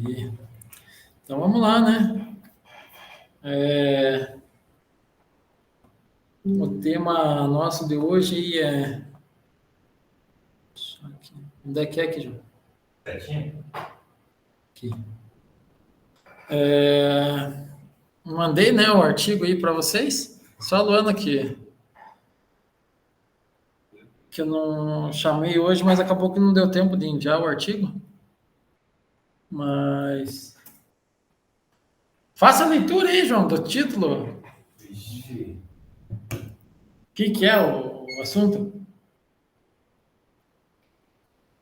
Aí. Então vamos lá, né? O tema nosso de hoje é. Onde é que João? Certinho? Aqui. Mandei, né, o artigo aí para vocês. Só a Luana que eu não chamei hoje, mas acabou que não deu tempo de enviar o artigo. Mas faça a leitura aí, João, do título. Vixe. O que é o assunto?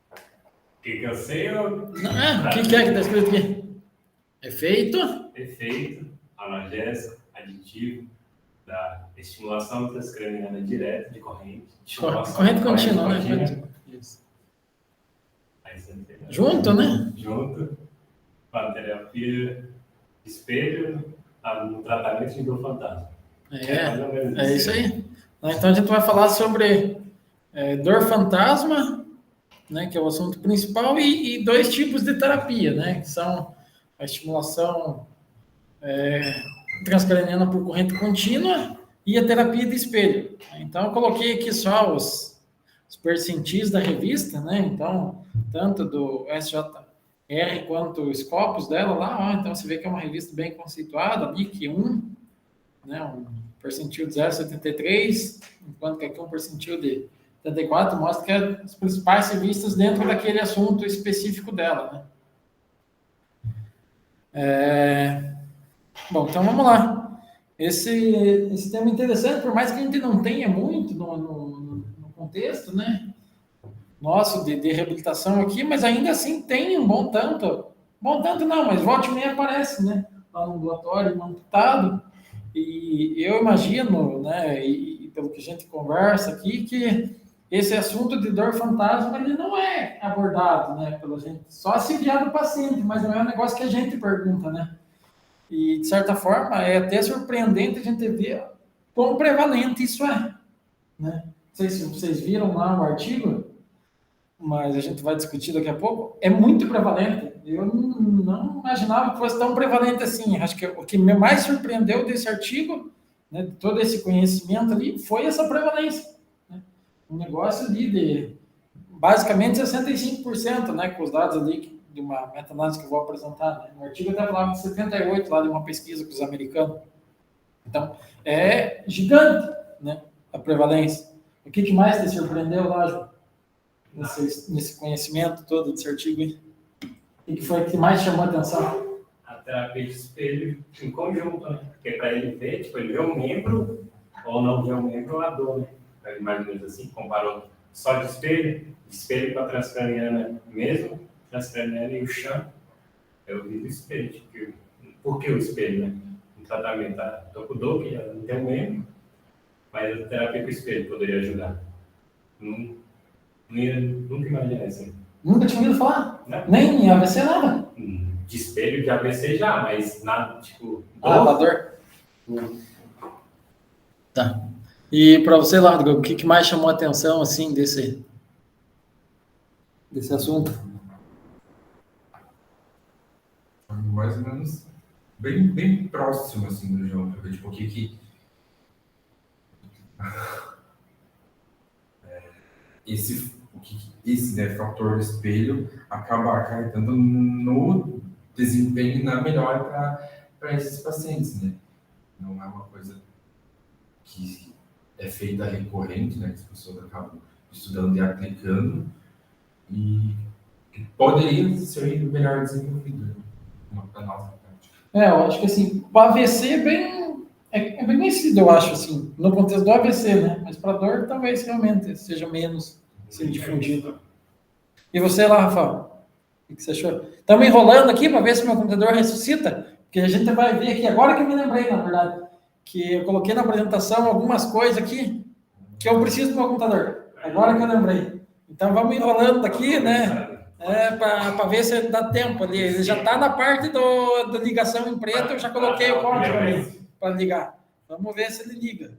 O que eu sei? Não, o que é que está escrito aqui? Efeito? Efeito analgésico, aditivo, da estimulação transcraniana direta de corrente. Corrente contínua, né? Isso. Junto, né? Junto com a terapia espelho no tratamento de dor fantasma. É isso aí. Então a gente vai falar sobre dor fantasma, né, que é o assunto principal, e dois tipos de terapia, né, que são a estimulação transcraniana por corrente contínua e a terapia de espelho. Então eu coloquei aqui só os percentis da revista, né, então tanto do SJR quanto o Scopus dela lá, então você vê que é uma revista bem conceituada, ali que um percentil de 0,73, enquanto que aqui um percentil de 74 mostra que é as principais revistas dentro daquele assunto específico dela, né? Bom, então vamos lá. Esse tema é interessante, por mais que a gente não tenha muito no contexto, né, nosso de reabilitação aqui, mas ainda assim tem um bom tanto não, mas volta e meia aparece, né, lá no ambulatório, no amputado, e eu imagino, né, e pelo que a gente conversa aqui, que esse assunto de dor fantasma, ele não é abordado, né, pela gente, só se vier do paciente, mas não é um negócio que a gente pergunta, né, e de certa forma é até surpreendente a gente ver quão prevalente isso é, né. Não sei se vocês viram lá o artigo, mas a gente vai discutir daqui a pouco, é muito prevalente. Eu não imaginava que fosse tão prevalente assim. Acho que o que me mais surpreendeu desse artigo, né, de todo esse conhecimento ali, foi essa prevalência, né? Um negócio ali de basicamente 65%, né, com os dados ali de uma meta-análise que eu vou apresentar, né? No artigo até falava de 78% lá de uma pesquisa com os americanos. Então, é gigante, né, a prevalência. O que mais te surpreendeu lá, João? Nesse conhecimento todo desse artigo aí? O que foi que mais chamou a atenção? A terapia de espelho em conjunto, né? Porque para ele ver, tipo, ele vê um membro ou não vê um membro, a dor, né? Mais ou menos assim, comparou só de espelho com a transcraniana mesmo, transcraniana e o chão. Eu vi do espelho, tipo, por que o espelho, né? No tratamento, tá? Tô com dor, que não tem um membro, mas a terapia com espelho poderia ajudar. Nunca imaginei assim. Nunca tinha ouvido falar? Não. Nem em AVC, nada? De espelho de AVC já, mas nada, tipo... Pra dor? Tá. E para você, Largo, o que mais chamou a atenção, assim, desse assunto? Mais ou menos bem próximo, assim, do João, para ver, tipo, o que esse né, fator espelho acaba acarretando no desempenho e na melhora para esses pacientes, né? Não é uma coisa que é feita recorrente, né? Que as pessoas acabam estudando e aplicando e que poderia ser melhor desenvolvido, né? Na nossa prática. Eu acho que assim, o AVC é bem conhecido, eu acho, assim, no contexto do AVC, né? Mas para dor talvez realmente seja menos difundido. E você lá, Rafael? O que você achou? Estamos enrolando aqui para ver se meu computador ressuscita, porque a gente vai ver aqui, agora que eu me lembrei, na verdade, que eu coloquei na apresentação algumas coisas aqui que eu preciso do meu computador. Agora que eu lembrei. Então vamos enrolando aqui, né? Para ver se dá tempo ali. Ele já está na parte da ligação em preto, eu já coloquei o código ali para ligar. Vamos ver se ele liga.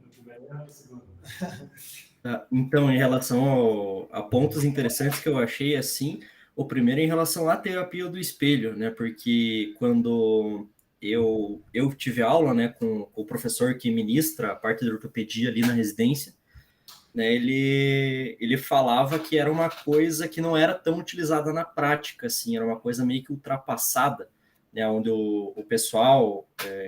Então, em relação a pontos interessantes que eu achei, assim, O primeiro é em relação à terapia do espelho, né? Porque quando eu tive aula, né, com o professor que ministra a parte da ortopedia ali na residência, né, ele falava que era uma coisa que não era tão utilizada na prática, assim, era uma coisa meio que ultrapassada, né, onde o pessoal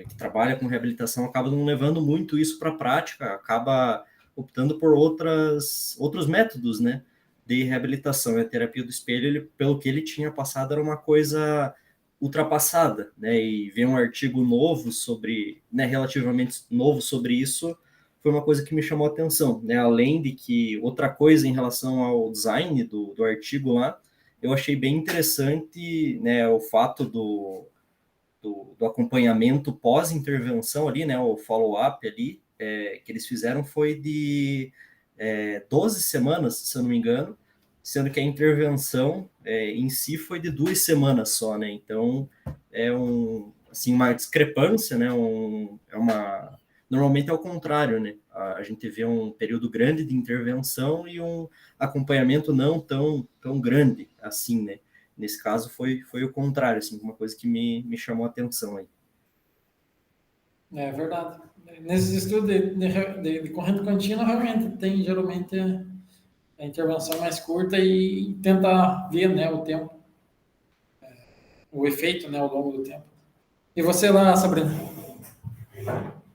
que trabalha com reabilitação acaba não levando muito isso para a prática, acaba optando por outros métodos, né, de reabilitação. A terapia do espelho, pelo que ele tinha passado, era uma coisa ultrapassada, né, e ver um artigo novo sobre, né, relativamente novo sobre isso, foi uma coisa que me chamou a atenção, né? Além de que outra coisa em relação ao design do artigo lá, eu achei bem interessante, né, o fato do acompanhamento pós-intervenção ali, né, o follow-up ali, que eles fizeram foi de 12 semanas, se eu não me engano, sendo que a intervenção em si foi de 2 semanas só, né? Então, assim, uma discrepância, né? Normalmente é o contrário, né? A gente vê um período grande de intervenção e um acompanhamento não tão grande assim, né? Nesse caso foi o contrário, assim, uma coisa que me chamou a atenção aí. É verdade. Nesses estudos de corrente contínua, realmente tem geralmente a intervenção mais curta e tenta ver, né, o tempo, o efeito, né, ao longo do tempo. E você lá, Sabrina?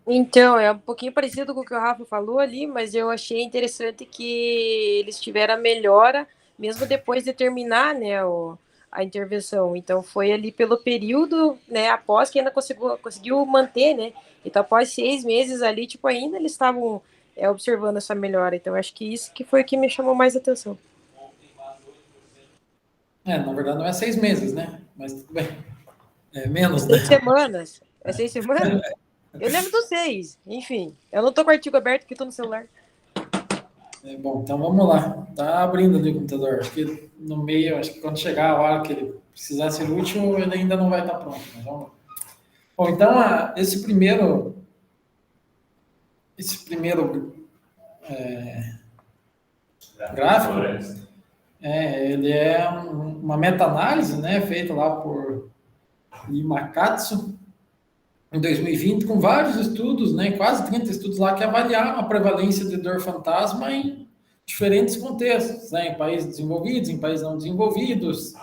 Então, é um pouquinho parecido com o que o Rafa falou ali, mas eu achei interessante que eles tiveram a melhora mesmo depois de terminar, né, a intervenção. Então, foi ali pelo período, né, após que ainda conseguiu manter, né. Então, após 6 meses ali, tipo, ainda eles estavam observando essa melhora. Então, acho que isso que foi o que me chamou mais atenção. Na verdade não é 6 meses, né? Mas tudo bem. É menos, né? 6 semanas. É 6 semanas? Eu lembro dos 6. Enfim, eu não tô com o artigo aberto porque tô no celular. Bom, então vamos lá. Tá abrindo ali o computador. Acho que no meio, acho que quando chegar a hora que ele precisar ser útil, ele ainda não vai estar pronto. Mas vamos lá. Bom, então esse primeiro gráfico, ele é uma meta-análise, né, feita lá por Limakatsu em 2020, com vários estudos, né, quase 30 estudos lá que avaliaram a prevalência de dor fantasma em diferentes contextos, né, em países desenvolvidos, em países não desenvolvidos,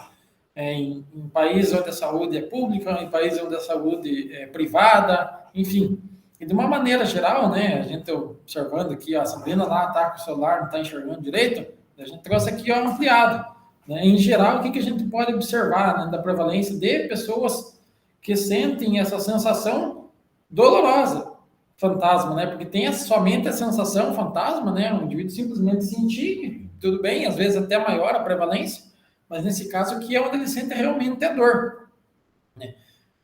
em países onde a saúde é pública, em países onde a saúde é privada, enfim. E de uma maneira geral, né, a gente observando aqui, a Sabrina lá está com o celular, não está enxergando direito, a gente trouxe aqui ampliado. Né, em geral, o que a gente pode observar, né, da prevalência de pessoas que sentem essa sensação dolorosa, fantasma, né, porque tem somente a sensação fantasma, né, o indivíduo simplesmente sentir, tudo bem, às vezes até maior a prevalência, mas nesse caso aqui é onde ele sente realmente a dor. Né?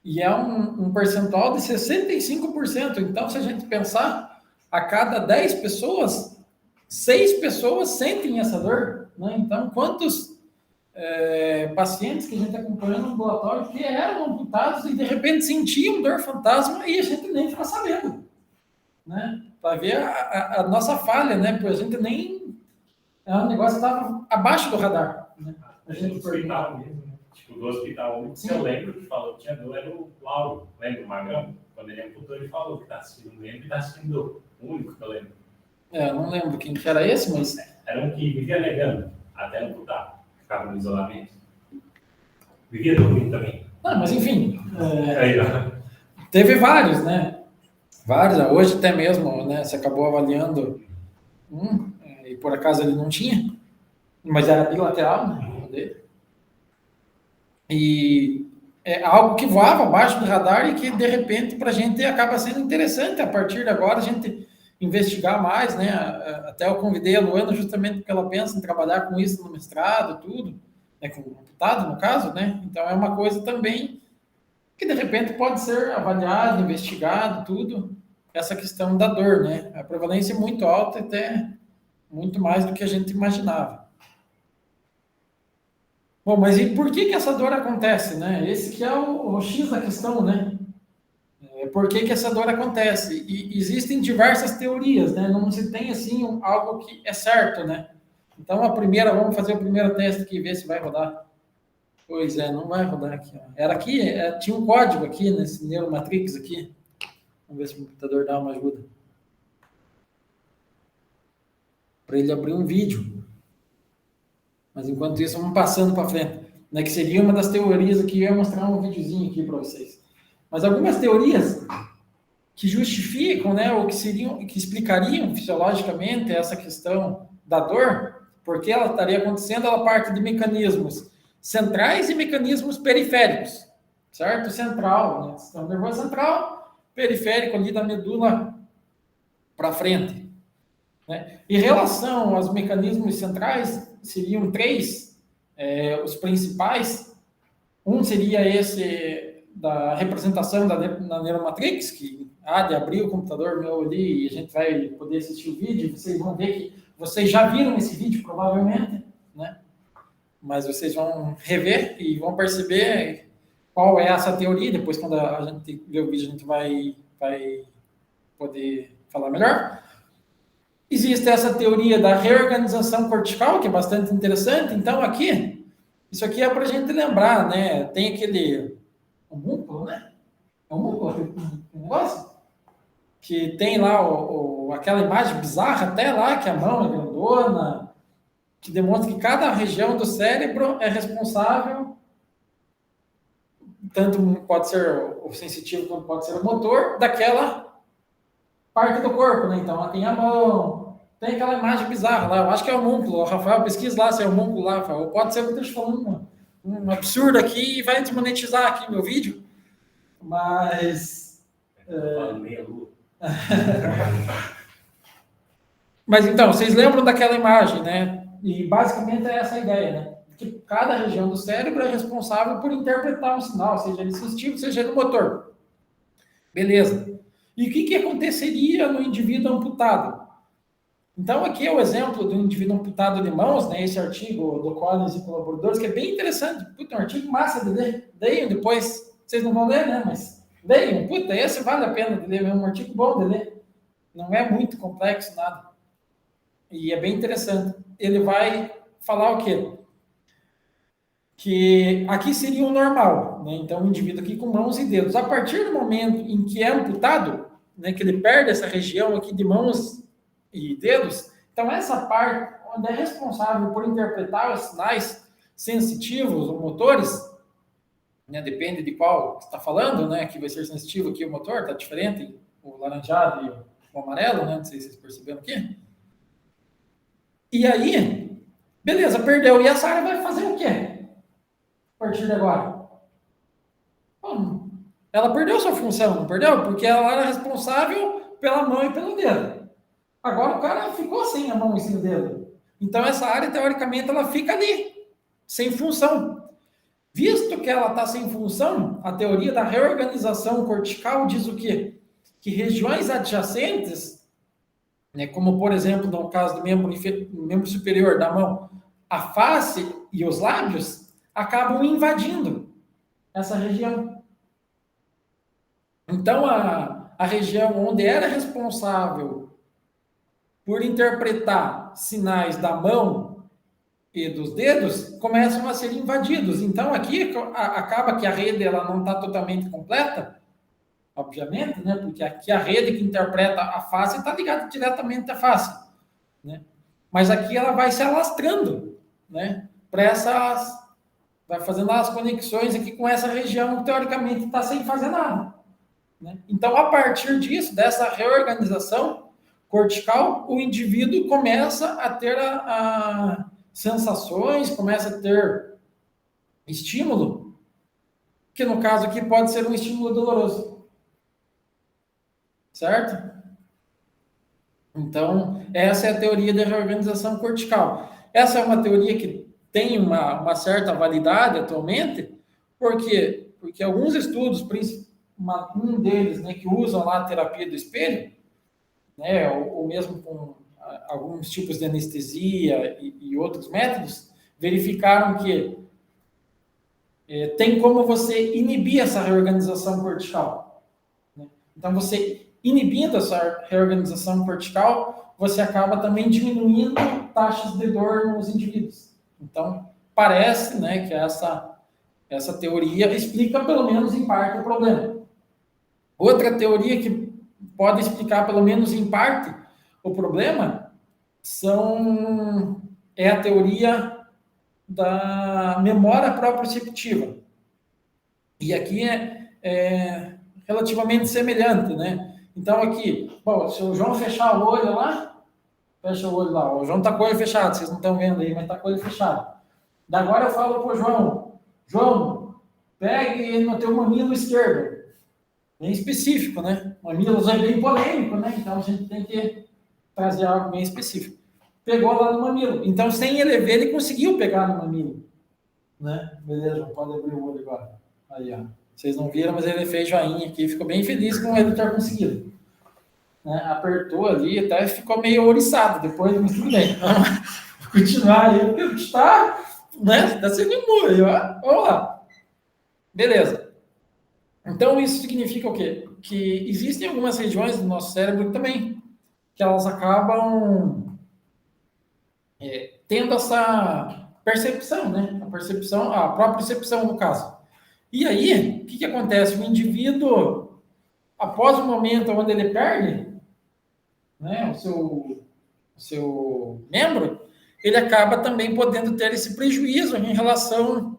E é um percentual de 65%. Então, se a gente pensar, a cada 10 pessoas, 6 pessoas sentem essa dor. Né? Então, quantos pacientes que a gente acompanhou no ambulatório que eram amputados e de repente sentiam dor fantasma e a gente nem ficou sabendo. Né? Para ver a nossa falha, né? Porque a gente nem... É um negócio que estava abaixo do radar. Né? A gente do hospital mesmo, né? Tipo, do hospital, eu lembro que falou que tinha dor, era o Lauro, lembra o Magrão? Quando ele amputou, ele falou que está sentindo lembro e está sentindo dor. O único que eu lembro. Eu não lembro quem que era esse, mas... Era um que vivia negando até amputar, ficava no isolamento. Vivia dormindo também. Não, mas enfim, teve vários, né? Vários, hoje até mesmo, né? Você acabou avaliando e por acaso ele não tinha, mas era bilateral, né? E é algo que voava abaixo do radar e que, de repente, para a gente acaba sendo interessante a partir de agora a gente investigar mais, né? Até eu convidei a Luana justamente porque ela pensa em trabalhar com isso no mestrado, tudo, né? Com computado, no caso, né? Então é uma coisa também que, de repente, pode ser avaliado, investigado, tudo, essa questão da dor, né? A prevalência é muito alta, até muito mais do que a gente imaginava. Bom, mas e por que essa dor acontece, né? Esse que é o X da questão, né? Por que essa dor acontece? E existem diversas teorias, né? Não se tem, assim, algo que é certo, né? Então, vamos fazer o primeiro teste aqui e ver se vai rodar. Pois é, não vai rodar aqui. Ó. Era aqui, tinha um código aqui nesse Neuromatrix aqui. Vamos ver se o computador dá uma ajuda. Para ele abrir um vídeo. Mas enquanto isso, vamos passando para frente. Né, que seria uma das teorias aqui, eu ia mostrar um videozinho aqui para vocês. Mas algumas teorias que justificam, né, ou que explicariam fisiologicamente essa questão da dor, porque ela estaria acontecendo, ela parte de mecanismos centrais e mecanismos periféricos, certo? Central, né, sistema nervoso central, periférico ali da medula para frente. Né? Em relação aos mecanismos centrais, seriam três, os principais. Um seria esse da representação na Neuromatrix, que há de abrir o computador meu ali e a gente vai poder assistir o vídeo. Vocês vão ver que vocês já viram esse vídeo, provavelmente, né? Mas vocês vão rever e vão perceber qual é essa teoria. Depois, quando a gente ver o vídeo, a gente vai poder falar melhor. Existe essa teoria da reorganização cortical, que é bastante interessante. Então, aqui, isso aqui é para a gente lembrar, né? Tem aquele homúnculo, né? É homúnculo, aquele negócio? Que tem lá aquela imagem bizarra até lá, que a mão é grandona, que demonstra que cada região do cérebro é responsável, tanto pode ser o sensitivo quanto pode ser o motor, daquela parte do corpo, né? Então, tem a mão, tem aquela imagem bizarra lá, eu acho que é o homúnculo. O Rafael, pesquisa lá se é o homúnculo lá, Rafael. Pode ser que eu esteja falando um absurdo aqui e vai desmonetizar aqui meu vídeo, mas... Mas então, vocês lembram daquela imagem, né? E basicamente é essa a ideia, né? Que cada região do cérebro é responsável por interpretar um sinal, seja ele sensitivo, seja ele motor. Beleza. E o que aconteceria no indivíduo amputado? Então, aqui é o exemplo do indivíduo amputado de mãos, né? Esse artigo do Collins e colaboradores, que é bem interessante. Puta, é um artigo massa de ler. Leiam depois. Vocês não vão ler, né? Mas leiam. Puta, esse vale a pena de ler. É um artigo bom de ler. Não é muito complexo, nada. E é bem interessante. Ele vai falar o quê? Que aqui seria o normal, né? Então, o indivíduo aqui com mãos e dedos. A partir do momento em que é amputado, né, que ele perde essa região aqui de mãos e dedos, então essa parte onde é responsável por interpretar os sinais sensitivos ou motores, né, depende de qual você está falando, né, que vai ser sensitivo aqui o motor, está diferente, o laranjado e o amarelo, né, não sei se vocês perceberam aqui. E aí, beleza, perdeu. E essa área vai fazer o quê? A partir de agora? Bom, ela perdeu sua função, não perdeu? Porque ela era responsável pela mão e pelo dedo. Agora o cara ficou sem a mão e sem o dedo. Então essa área, teoricamente, ela fica ali, sem função. Visto que ela está sem função, a teoria da reorganização cortical diz o quê? Que regiões adjacentes, né, como por exemplo no caso do membro superior da mão, a face e os lábios acabam invadindo essa região. Então a região onde era responsável por interpretar sinais da mão e dos dedos começam a ser invadidos. Então aqui acaba que a rede ela não está totalmente completa, obviamente, né? Porque aqui a rede que interpreta a face está ligada diretamente à face, né? Mas aqui ela vai se alastrando, né? Para essas, vai fazendo as conexões aqui com essa região que teoricamente está sem fazer nada, né? Então a partir disso, dessa reorganização cortical, o indivíduo começa a ter sensações, começa a ter estímulo, que no caso aqui pode ser um estímulo doloroso. Certo? Então, essa é a teoria da reorganização cortical. Essa é uma teoria que tem uma certa validade atualmente, porque alguns estudos, um deles, né, que usam lá a terapia do espelho, né, ou mesmo com alguns tipos de anestesia e outros métodos, verificaram que tem como você inibir essa reorganização cortical, né? Então, você inibindo essa reorganização cortical, você acaba também diminuindo taxas de dor nos indivíduos. Então, parece, né, que Essa teoria explica, pelo menos em parte, o problema. Outra teoria que pode explicar, pelo menos em parte, o problema é a teoria da memória proprioceptiva. E aqui é relativamente semelhante, né? Então, aqui, bom, se o João fechar o olho lá, fecha o olho lá. O João está com o olho fechado, vocês não estão vendo aí, mas está com o olho fechado. Da agora eu falo para o João, pegue no teu mamilo esquerdo. Bem específico, né? Mamilos é bem polêmico, né? Então, a gente tem que trazer algo bem específico. Pegou lá no mamilo. Então, sem ele ver, ele conseguiu pegar no mamilo. Né? Beleza, João, pode abrir o olho agora. Aí, ó. Vocês não viram, mas ele fez joinha aqui. Ficou bem feliz com ele ter conseguido. Né? Apertou ali, até ficou meio ouriçado. Depois, mas tudo bem. Vamos continuar aí, porque está, né? Está sendo imune, ó. Vamos lá. Beleza. Então, isso significa o quê? Que existem algumas regiões do nosso cérebro também, que elas acabam tendo essa percepção, né? A própria percepção, no caso. E aí, o que acontece? O indivíduo, após o momento onde ele perde, né, o seu membro, ele acaba também podendo ter esse prejuízo em relação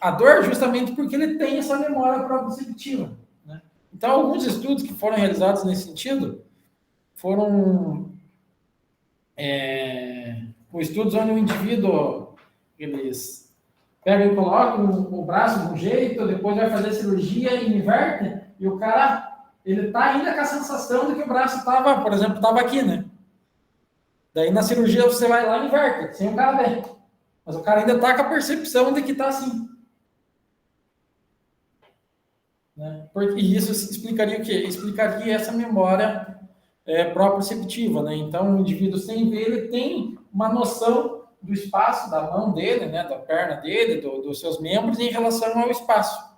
à dor, justamente porque ele tem essa memória proprioceptiva. Né? Então, alguns estudos que foram realizados nesse sentido foram com estudos onde o indivíduo, eles pegam e colocam o braço de um jeito, depois vai fazer cirurgia e inverte, e o cara, ele tá ainda com a sensação de que o braço estava, por exemplo, estava aqui, né? Daí na cirurgia você vai lá e inverte, sem o cara ver. Mas o cara ainda tá com a percepção de que tá assim. Né? E isso explicaria o quê? Explicaria essa memória proprioceptiva, né? Então, o indivíduo sem ver, ele tem uma noção do espaço da mão dele, né? Da perna dele, dos seus membros em relação ao espaço.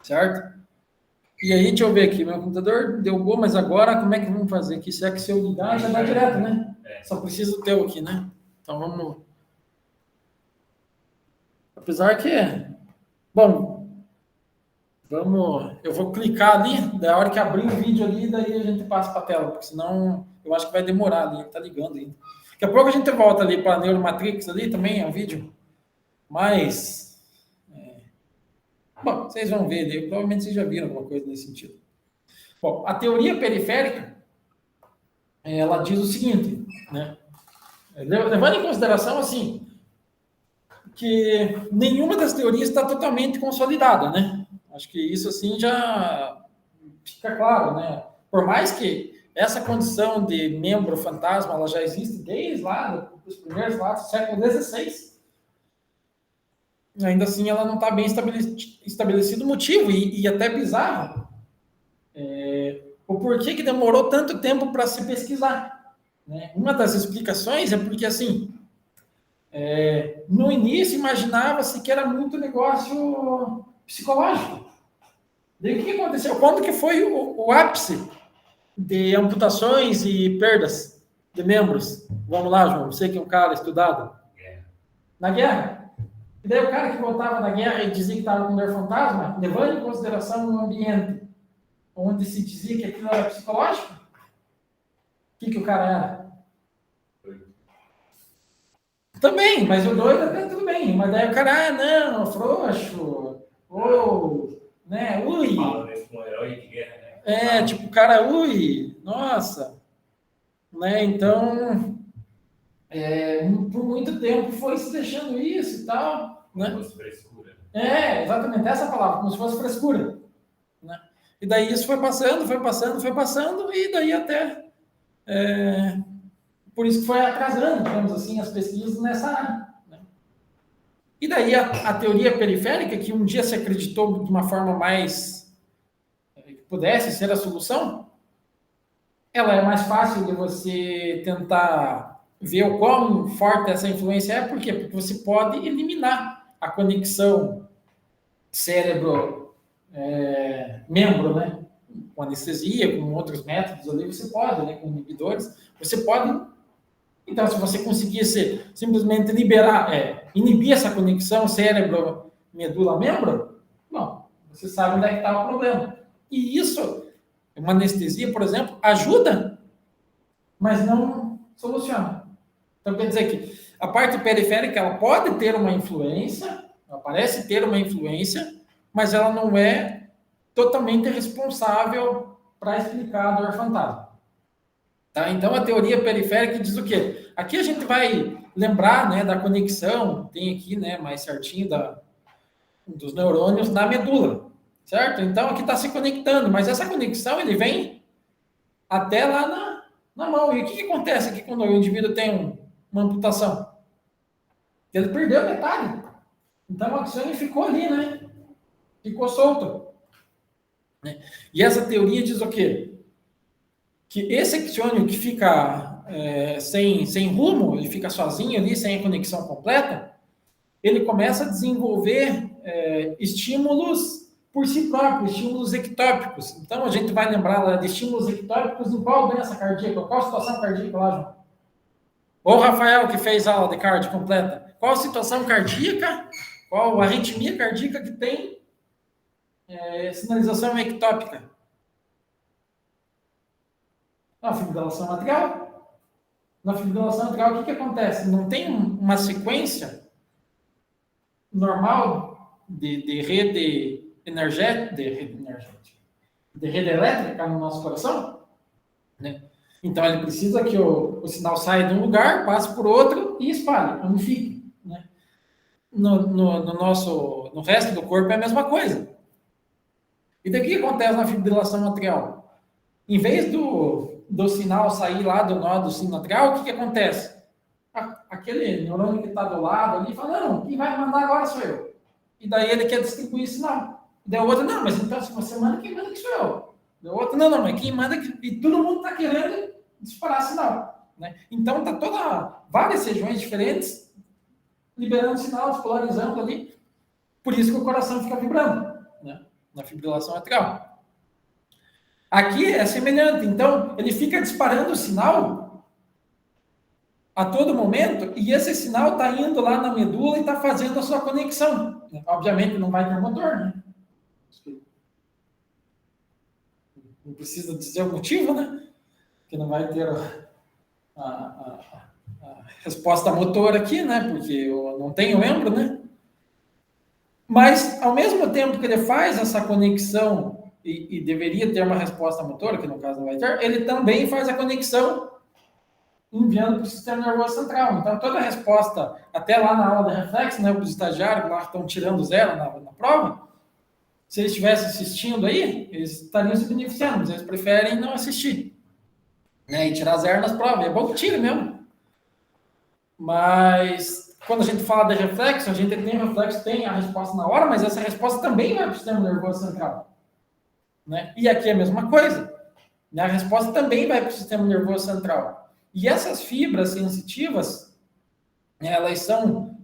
Certo? E aí, deixa eu ver aqui, meu computador deu boa, mas agora como é que vamos fazer aqui? Se é que se eu ligar, já dá direto, né? Só precisa do teu aqui, né? Então, vamos... Apesar que... Bom, eu vou clicar ali, da hora que abrir o vídeo ali, daí a gente passa para a tela, porque senão eu acho que vai demorar ali, tá ligando ainda. Daqui a pouco a gente volta ali para a Neuromatrix ali, também é um vídeo, mas... Bom, vocês vão ver ali, provavelmente vocês já viram alguma coisa nesse sentido. Bom, a teoria periférica, ela diz o seguinte, né? Levando em consideração, assim, que nenhuma das teorias está totalmente consolidada, né? Acho que isso, assim, já fica claro, né? Por mais que essa condição de membro fantasma, ela já existe desde lá, dos primeiros lá do século XVI, ainda assim ela não está bem estabelecido o motivo, e até bizarro, o porquê que demorou tanto tempo para se pesquisar. Né? Uma das explicações é porque, assim, no início imaginava-se que era muito negócio psicológico. Daí o que aconteceu? Quando que foi o ápice de amputações e perdas de membros? Vamos lá, João, você que é um cara estudado. Na guerra. E daí o cara que voltava da guerra e dizia que estava com dor fantasma, levando em consideração um ambiente onde se dizia que aquilo era psicológico, o que o cara era? Também, mas o doido até tudo bem. Mas daí o cara, não, frouxo, ou, né, ui. Fala isso com um herói de guerra, né? Tipo, o cara, ui, nossa. Né, então, por muito tempo foi se deixando isso e tal. Né? Como se fosse frescura. Exatamente, essa palavra, como se fosse frescura. Né? E daí isso foi passando, e daí até... por isso que foi atrasando, digamos assim, as pesquisas nessa área. Né? E daí a teoria periférica, que um dia se acreditou de uma forma mais... que pudesse ser a solução, ela é mais fácil de você tentar ver o quão forte essa influência é. Por quê? Porque você pode eliminar a conexão cérebro-membro, né? Com anestesia, com outros métodos ali, você pode, né? Com inibidores, você pode Então, se você conseguisse simplesmente inibir essa conexão cérebro-medula-membro, bom, você sabe onde é que está o problema. E isso, uma anestesia, por exemplo, ajuda, mas não soluciona. Então, quer dizer que a parte periférica, ela pode ter uma influência, ela parece ter uma influência, mas ela não é totalmente responsável para explicar a dor fantasma. Tá? Então, a teoria periférica diz o quê? Aqui a gente vai lembrar, né, da conexão, tem aqui, né, mais certinho, dos neurônios na medula, certo? Então, aqui está se conectando, mas essa conexão, ele vem até lá na mão. E o que acontece aqui quando o indivíduo tem uma amputação? Ele perdeu metade. Então, o axônio ficou ali, né? Ficou solto. E essa teoria diz o quê? Que esse axônio que fica sem rumo, ele fica sozinho ali, sem a conexão completa, ele começa a desenvolver estímulos por si próprio, estímulos ectópicos. Então, a gente vai lembrar lá de estímulos ectópicos em qual doença cardíaca, qual situação cardíaca lá, João? Ou o Rafael, que fez aula de cardio completa. Qual situação cardíaca, qual arritmia cardíaca que tem sinalização ectópica? Na fibrilação atrial. Na fibrilação atrial, o que acontece? Não tem uma sequência normal de rede energética, de rede elétrica no nosso coração, né? Então, ele precisa que o sinal saia de um lugar, passe por outro e espalhe, unifique, né? No resto do corpo é a mesma coisa. E daí o que acontece na fibrilação atrial? Em vez do sinal sair lá do nó do sino atrial, o que acontece? Aquele neurônio que está do lado ali fala, não, quem vai mandar agora sou eu. E daí ele quer distribuir sinal. E daí o outro, não, mas então se você manda, quem manda que sou eu. E o outro, não, mas quem manda que... E todo mundo está querendo disparar sinal, né? Então tá várias regiões diferentes liberando sinal, despolarizando ali. Por isso que o coração fica vibrando, né? Na fibrilação atrial. Aqui é semelhante, então ele fica disparando o sinal a todo momento e esse sinal está indo lá na medula e está fazendo a sua conexão. Obviamente não vai ter motor, né? Não precisa dizer o motivo, né? Que não vai ter a resposta motor aqui, né? Porque eu não tenho membro, né? Mas, ao mesmo tempo que ele faz essa conexão e deveria ter uma resposta motora, que no caso não vai ter, ele também faz a conexão enviando para o sistema nervoso central. Então, toda a resposta, até lá na aula de reflexo, né, os estagiários lá estão tirando zero na prova, se eles estivessem assistindo aí, eles estariam se beneficiando, mas eles preferem não assistir, né, e tirar zero nas provas. É bom que tire mesmo. Mas quando a gente fala de reflexo, a gente tem reflexo, tem a resposta na hora, mas essa resposta também vai para o sistema nervoso central, né? E aqui é a mesma coisa, né? A resposta também vai para o sistema nervoso central. E essas fibras sensitivas, elas são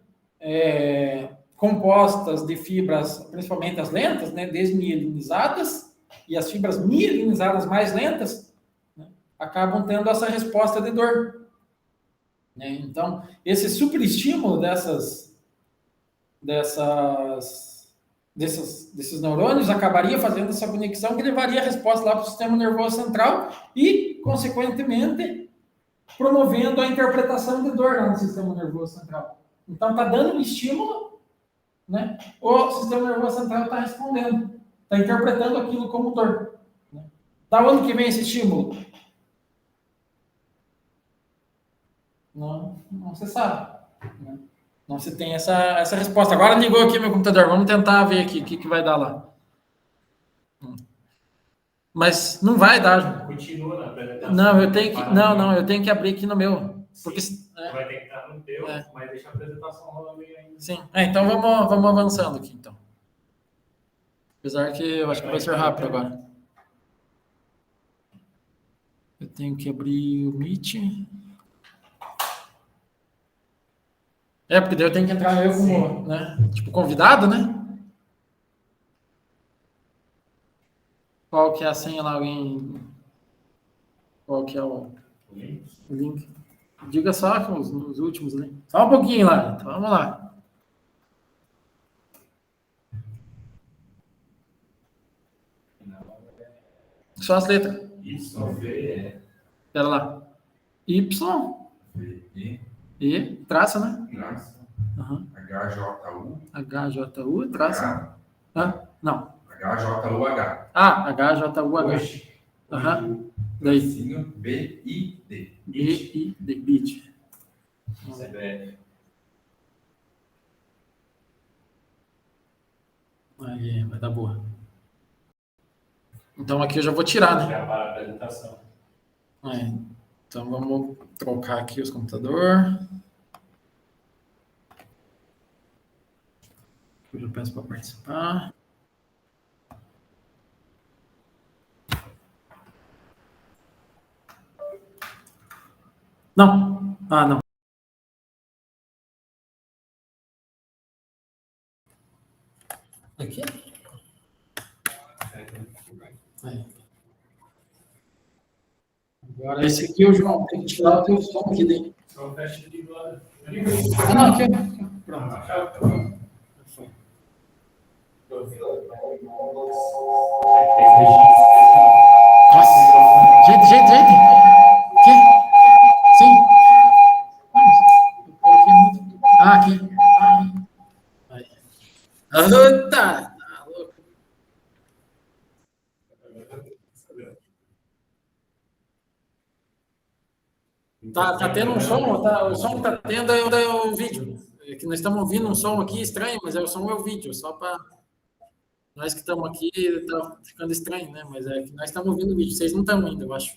compostas de fibras, principalmente as lentas, né, desmielinizadas, e as fibras mielinizadas mais lentas, né, acabam tendo essa resposta de dor. Então, esse superestímulo desses neurônios acabaria fazendo essa conexão que levaria a resposta lá para o sistema nervoso central e, consequentemente, promovendo a interpretação de dor lá no sistema nervoso central. Então, está dando um estímulo, né? O sistema nervoso central está respondendo, está interpretando aquilo como dor. Né? Da onde que vem esse estímulo? Não se sabe. Né? Não se tem essa resposta. Agora ligou aqui meu computador. Vamos tentar ver aqui o que vai dar lá. Mas não vai dar, João. Continua na apresentação. Não, eu tenho que abrir aqui no meu. Porque, vai ter que estar no teu, mas deixa a apresentação rolando aí ainda. Sim. Então vamos avançando aqui, então. Apesar que eu acho que vai ser rápido agora. Eu tenho que abrir o Meet. Porque daí eu tenho que entrar eu como, né, tipo, convidado, né? Qual que é a senha lá? Qual que é o link? Diga só com os últimos, né? Só um pouquinho lá. Então, vamos lá. Só as letras. Isso, V, Pera lá. Y, E, E, traço, né? traço, Uhum. HJU, HJU, traço. Hã? Não. HJUH. Ah, HJUH. Hoje, Aham. Daí. tracinho, BID. B-I-D. Bit. CBF. Aí, vai dar boa. Então aqui eu já vou tirar, né? Já para a apresentação. Então vamos trocar aqui os computadores. Eu já peço para participar. Não. Ah, não. Aqui? Aí. Agora esse aqui, o João, tem que tirar o teu som aqui dentro. Só fecha de agora. Ah, não, aqui. Pronto. Nossa. Gente. Aqui? Sim. Ah, aqui. Aí. Eita! Tá louco. Tá tendo um som? O som que tá tendo é o vídeo. É que nós estamos ouvindo um som aqui estranho, mas o som é o vídeo, só para nós que estamos aqui, tá ficando estranho, né? Mas é que nós estamos ouvindo o vídeo, vocês não estão ainda, eu acho.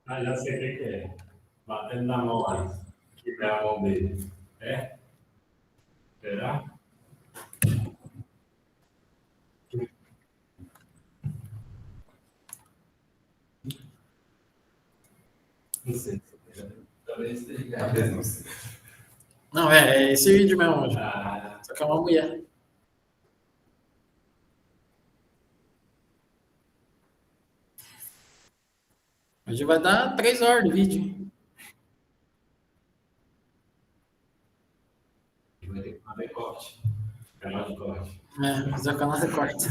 Ah, já sei o que é. Batendo na mão aí. Que é a mão dele. É? Será? Não sei. Talvez tenha. Não sei. Não, é esse vídeo mesmo hoje. Ah, Só que é uma mulher. Hoje vai dar 3 horas de vídeo. vai ter que fazer corte. Canal de corte. Fazer o canal de corte.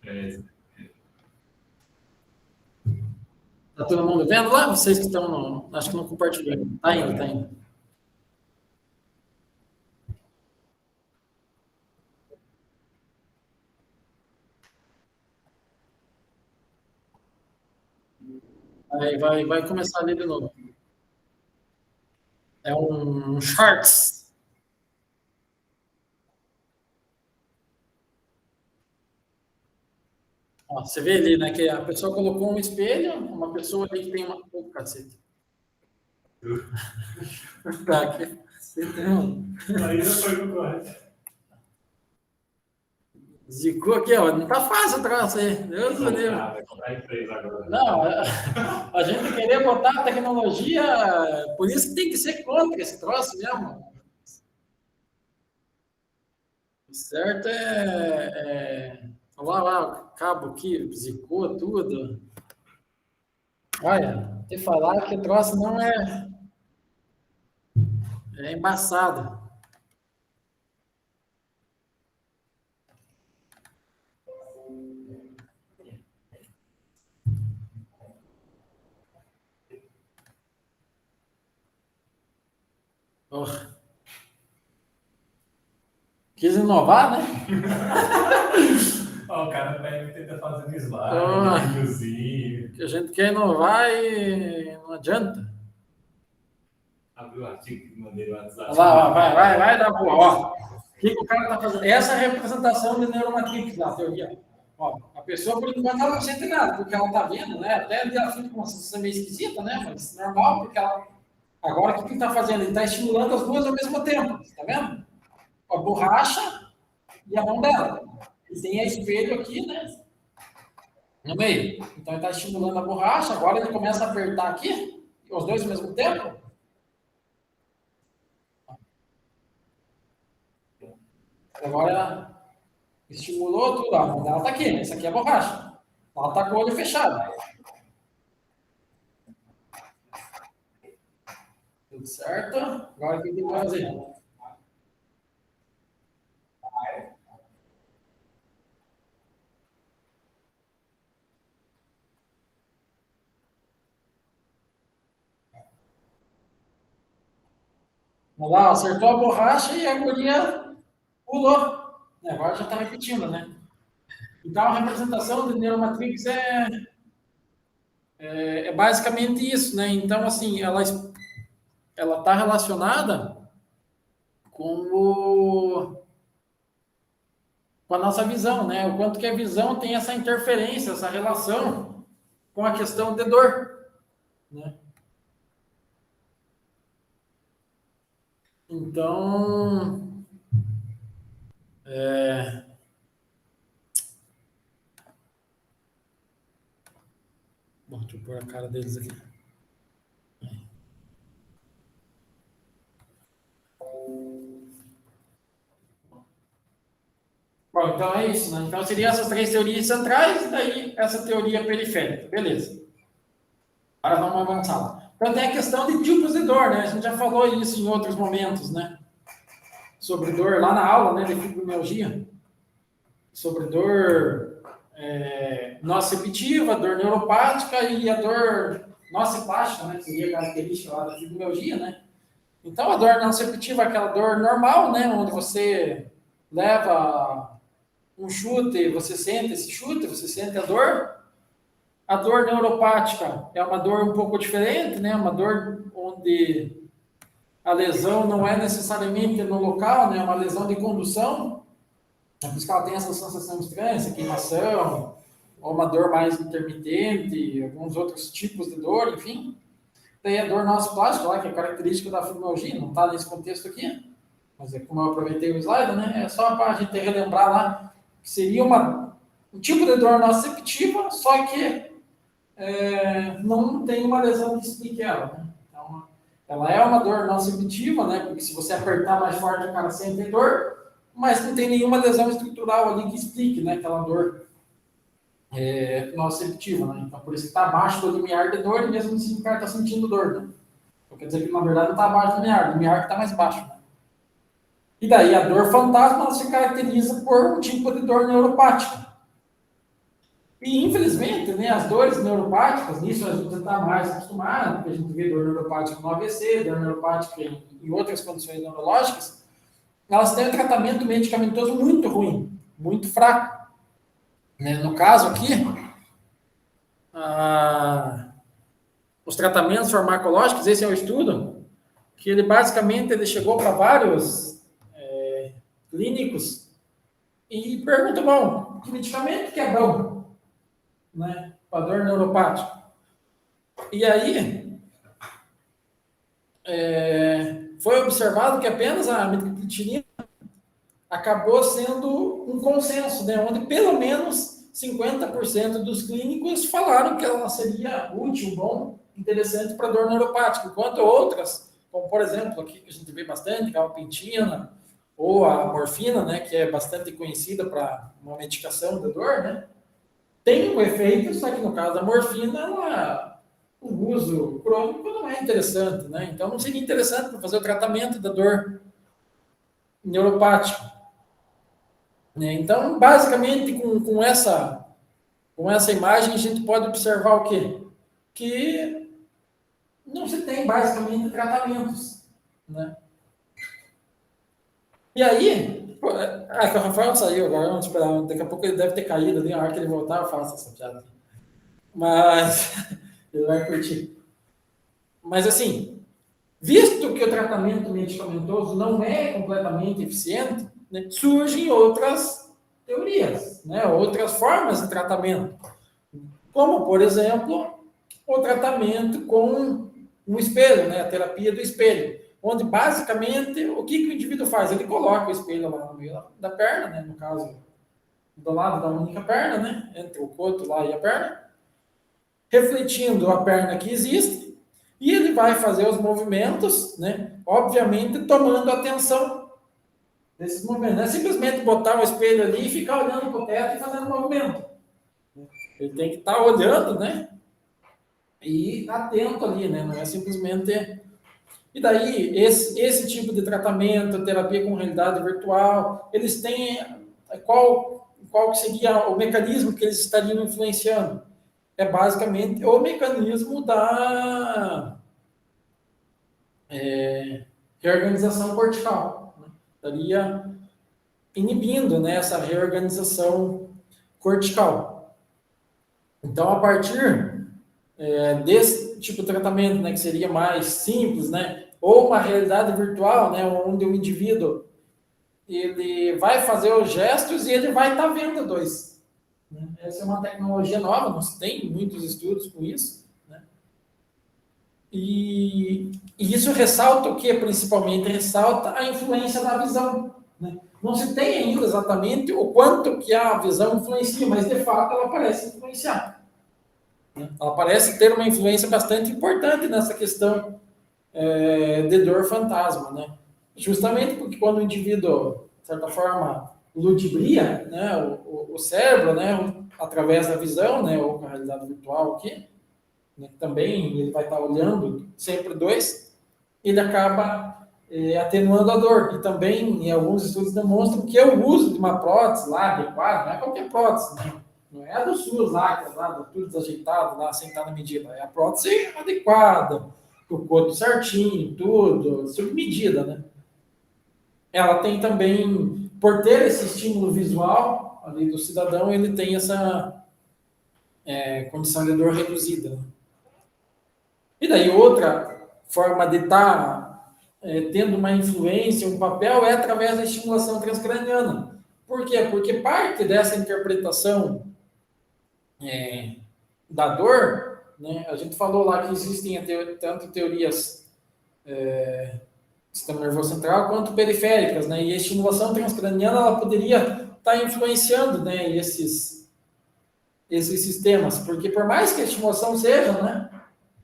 É, Tá todo mundo vendo lá? Vocês que estão no... Acho que não compartilhando. Tá indo. Aí vai começar ali de novo. É um shorts. Ó, você vê ali, né, que a pessoa colocou um espelho, uma pessoa ali que tem uma... Oh, cacete. Tá aqui. Você tem um... Aí já foi pro corte. Zicou aqui, ó. Não tá fácil o troço aí. Deus do livre. Vai comprar empresa agora. Não, a gente querer botar a tecnologia, por isso que tem que ser contra esse troço mesmo. O certo olha lá, o cabo aqui, zicou tudo. Olha, te falar que o troço não é embaçado. Oh. Quis inovar, né? Ó, o cara pega e tenta fazer um slide, Ah. um videozinho. Que a gente quer inovar e não adianta. Abriu o artigo que mandei no WhatsApp. Olha lá, vai dar boa. Ó, o que o cara está fazendo? Essa é a representação de neuromatrix na teoria. Ó, a pessoa, por enquanto, ela não sente nada, porque ela está vendo, né? Até ela fica com uma sensação meio esquisita, né? Mas normal, porque ela... Agora, o que ele está fazendo? Ele está estimulando as duas ao mesmo tempo, tá vendo? A borracha e a mão dela. E tem a espelho aqui, né? No meio. Então, ele está estimulando a borracha. Agora ele começa a apertar aqui, os dois ao mesmo tempo. Agora, estimulou tudo. Ela está aqui. Essa aqui é a borracha. Ela está com o olho fechado. Tudo certo? Agora, o que ele vai fazer? Mas lá, acertou a borracha e a guria pulou. Agora já está repetindo, né? Então, a representação de neuromatrix é basicamente isso, né? Então, assim, ela está relacionada com a nossa visão, né? O quanto que a visão tem essa interferência, essa relação com a questão de dor, né? Então, bom, deixa eu pôr a cara deles aqui. Bom, então é isso, né? Então seriam essas três teorias centrais e daí essa teoria periférica. Beleza. Agora vamos avançar. Então tem a questão de tipos de dor, né? A gente já falou isso em outros momentos, né? Sobre dor lá na aula, né? De fibromialgia. Sobre dor nociceptiva, dor neuropática e a dor nociplástica, né? Que seria a característica lá da fibromialgia, né? Então a dor nociceptiva é aquela dor normal, né? Onde você leva um chute, você sente esse chute, você sente a dor. A dor neuropática é uma dor um pouco diferente, né? Uma dor onde a lesão não é necessariamente no local, né? É uma lesão de condução. É por isso que ela tem essa sensação estranha, essa queimação, ou uma dor mais intermitente, alguns outros tipos de dor, enfim. Tem a dor nociplástica lá, que é característica da fibromialgia, não está nesse contexto aqui, mas é como eu aproveitei o slide, né? É só para a gente relembrar lá que seria um tipo de dor nociceptiva, só que não tem uma lesão que explique ela, né? Então, ela é uma dor nociceptiva, né? Porque se você apertar mais forte, o cara sente dor, mas não tem nenhuma lesão estrutural ali que explique, né? Aquela dor nociceptiva, né? Então, por isso que está abaixo do limiar de dor, e mesmo assim o cara está sentindo dor, né? Então, quer dizer que, na verdade, não está abaixo do limiar que está mais baixo, né? E daí, a dor fantasma, ela se caracteriza por um tipo de dor neuropática. E, infelizmente, né, as dores neuropáticas, nisso a gente está mais acostumado, porque a gente vê dor neuropática no AVC, dor neuropática em outras condições neurológicas, elas têm um tratamento medicamentoso muito ruim, muito fraco. Né? No caso aqui, os tratamentos farmacológicos, esse é o estudo, que ele basicamente chegou para vários clínicos e pergunta, bom, que medicamento que é bom? Né, para dor neuropática. E aí, foi observado que apenas a amitriptilina acabou sendo um consenso, né, onde pelo menos 50% dos clínicos falaram que ela seria útil, bom, interessante para dor neuropática, enquanto outras, como por exemplo, aqui que a gente vê bastante, que é a gabapentina ou a morfina, né, que é bastante conhecida para uma medicação de dor, né, tem um efeito, só que no caso da morfina, o uso crônico não é interessante, né? Então não seria interessante para fazer o tratamento da dor neuropática. Né? Então, basicamente, com essa imagem, a gente pode observar o quê? Que não se tem, basicamente, tratamentos. Né? E aí, que o Rafael saiu agora, vamos esperar, daqui a pouco ele deve ter caído ali, a hora que ele voltar eu faço essa piada. Mas ele vai curtir. Mas assim, visto que o tratamento medicamentoso não é completamente eficiente, né, surgem outras teorias, né, outras formas de tratamento. Como, por exemplo, o tratamento com um espelho, né, a terapia do espelho, onde basicamente o que o indivíduo faz? Ele coloca o espelho lá no meio da perna, né, no caso, do lado da única perna, né? Entre o coto lá e a perna, refletindo a perna que existe, e ele vai fazer os movimentos, né? Obviamente tomando atenção desses movimentos. Não é simplesmente botar um espelho ali e ficar olhando para o teto e fazendo movimento. Ele tem que estar olhando, né? E atento ali, né? Não é simplesmente. E daí, esse tipo de tratamento, terapia com realidade virtual, eles têm qual que seria o mecanismo que eles estariam influenciando? É basicamente o mecanismo da reorganização cortical. Né? Estaria inibindo, né, essa reorganização cortical. Então, a partir desse tipo de tratamento, né, que seria mais simples, né, ou uma realidade virtual, né, onde o indivíduo ele vai fazer os gestos e ele vai estar vendo dois. Né? Essa é uma tecnologia nova, não se tem muitos estudos com isso. Né? E isso ressalta o que? Principalmente ressalta a influência da visão. Né? Não se tem ainda exatamente o quanto que a visão influencia, mas de fato ela parece influenciar. Né? Ela parece ter uma influência bastante importante nessa questão de dor fantasma. Né? Justamente porque quando o indivíduo, de certa forma, ludibria, né, o cérebro, né, através da visão, né, ou com a realidade virtual aqui, né, também ele vai estar olhando sempre dois, ele acaba atenuando a dor. E também, em alguns estudos demonstram que o uso de uma prótese lá adequada, não é qualquer prótese, né? Não é a do SUS lá, que é lá, tudo desajeitado, lá, sem estar na medida. É a prótese adequada, o corpo certinho, tudo, sob medida, né? Ela tem também, por ter esse estímulo visual ali do cidadão, ele tem essa condição de dor reduzida. Né? E daí outra forma de estar tendo uma influência, um papel, é através da estimulação transcraniana. Por quê? Porque parte dessa interpretação da dor, né, a gente falou lá que existem tanto teorias sistema nervoso central quanto periféricas, né? E a estimulação transcraniana ela poderia estar influenciando, né, esses sistemas, porque por mais que a estimulação seja, né,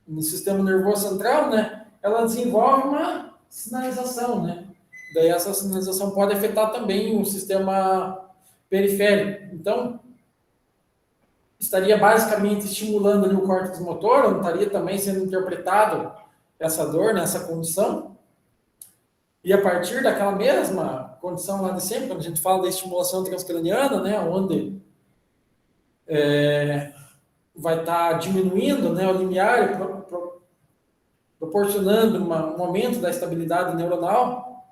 no sistema nervoso central, né, ela desenvolve uma sinalização, né? Daí essa sinalização pode afetar também o sistema periférico. Então, estaria basicamente estimulando ali o córtex motor, não estaria também sendo interpretado essa dor, nessa condição. E a partir daquela mesma condição lá de sempre, quando a gente fala da estimulação transcraniana, né, onde vai estar diminuindo, né, o limiar, proporcionando um aumento da estabilidade neuronal,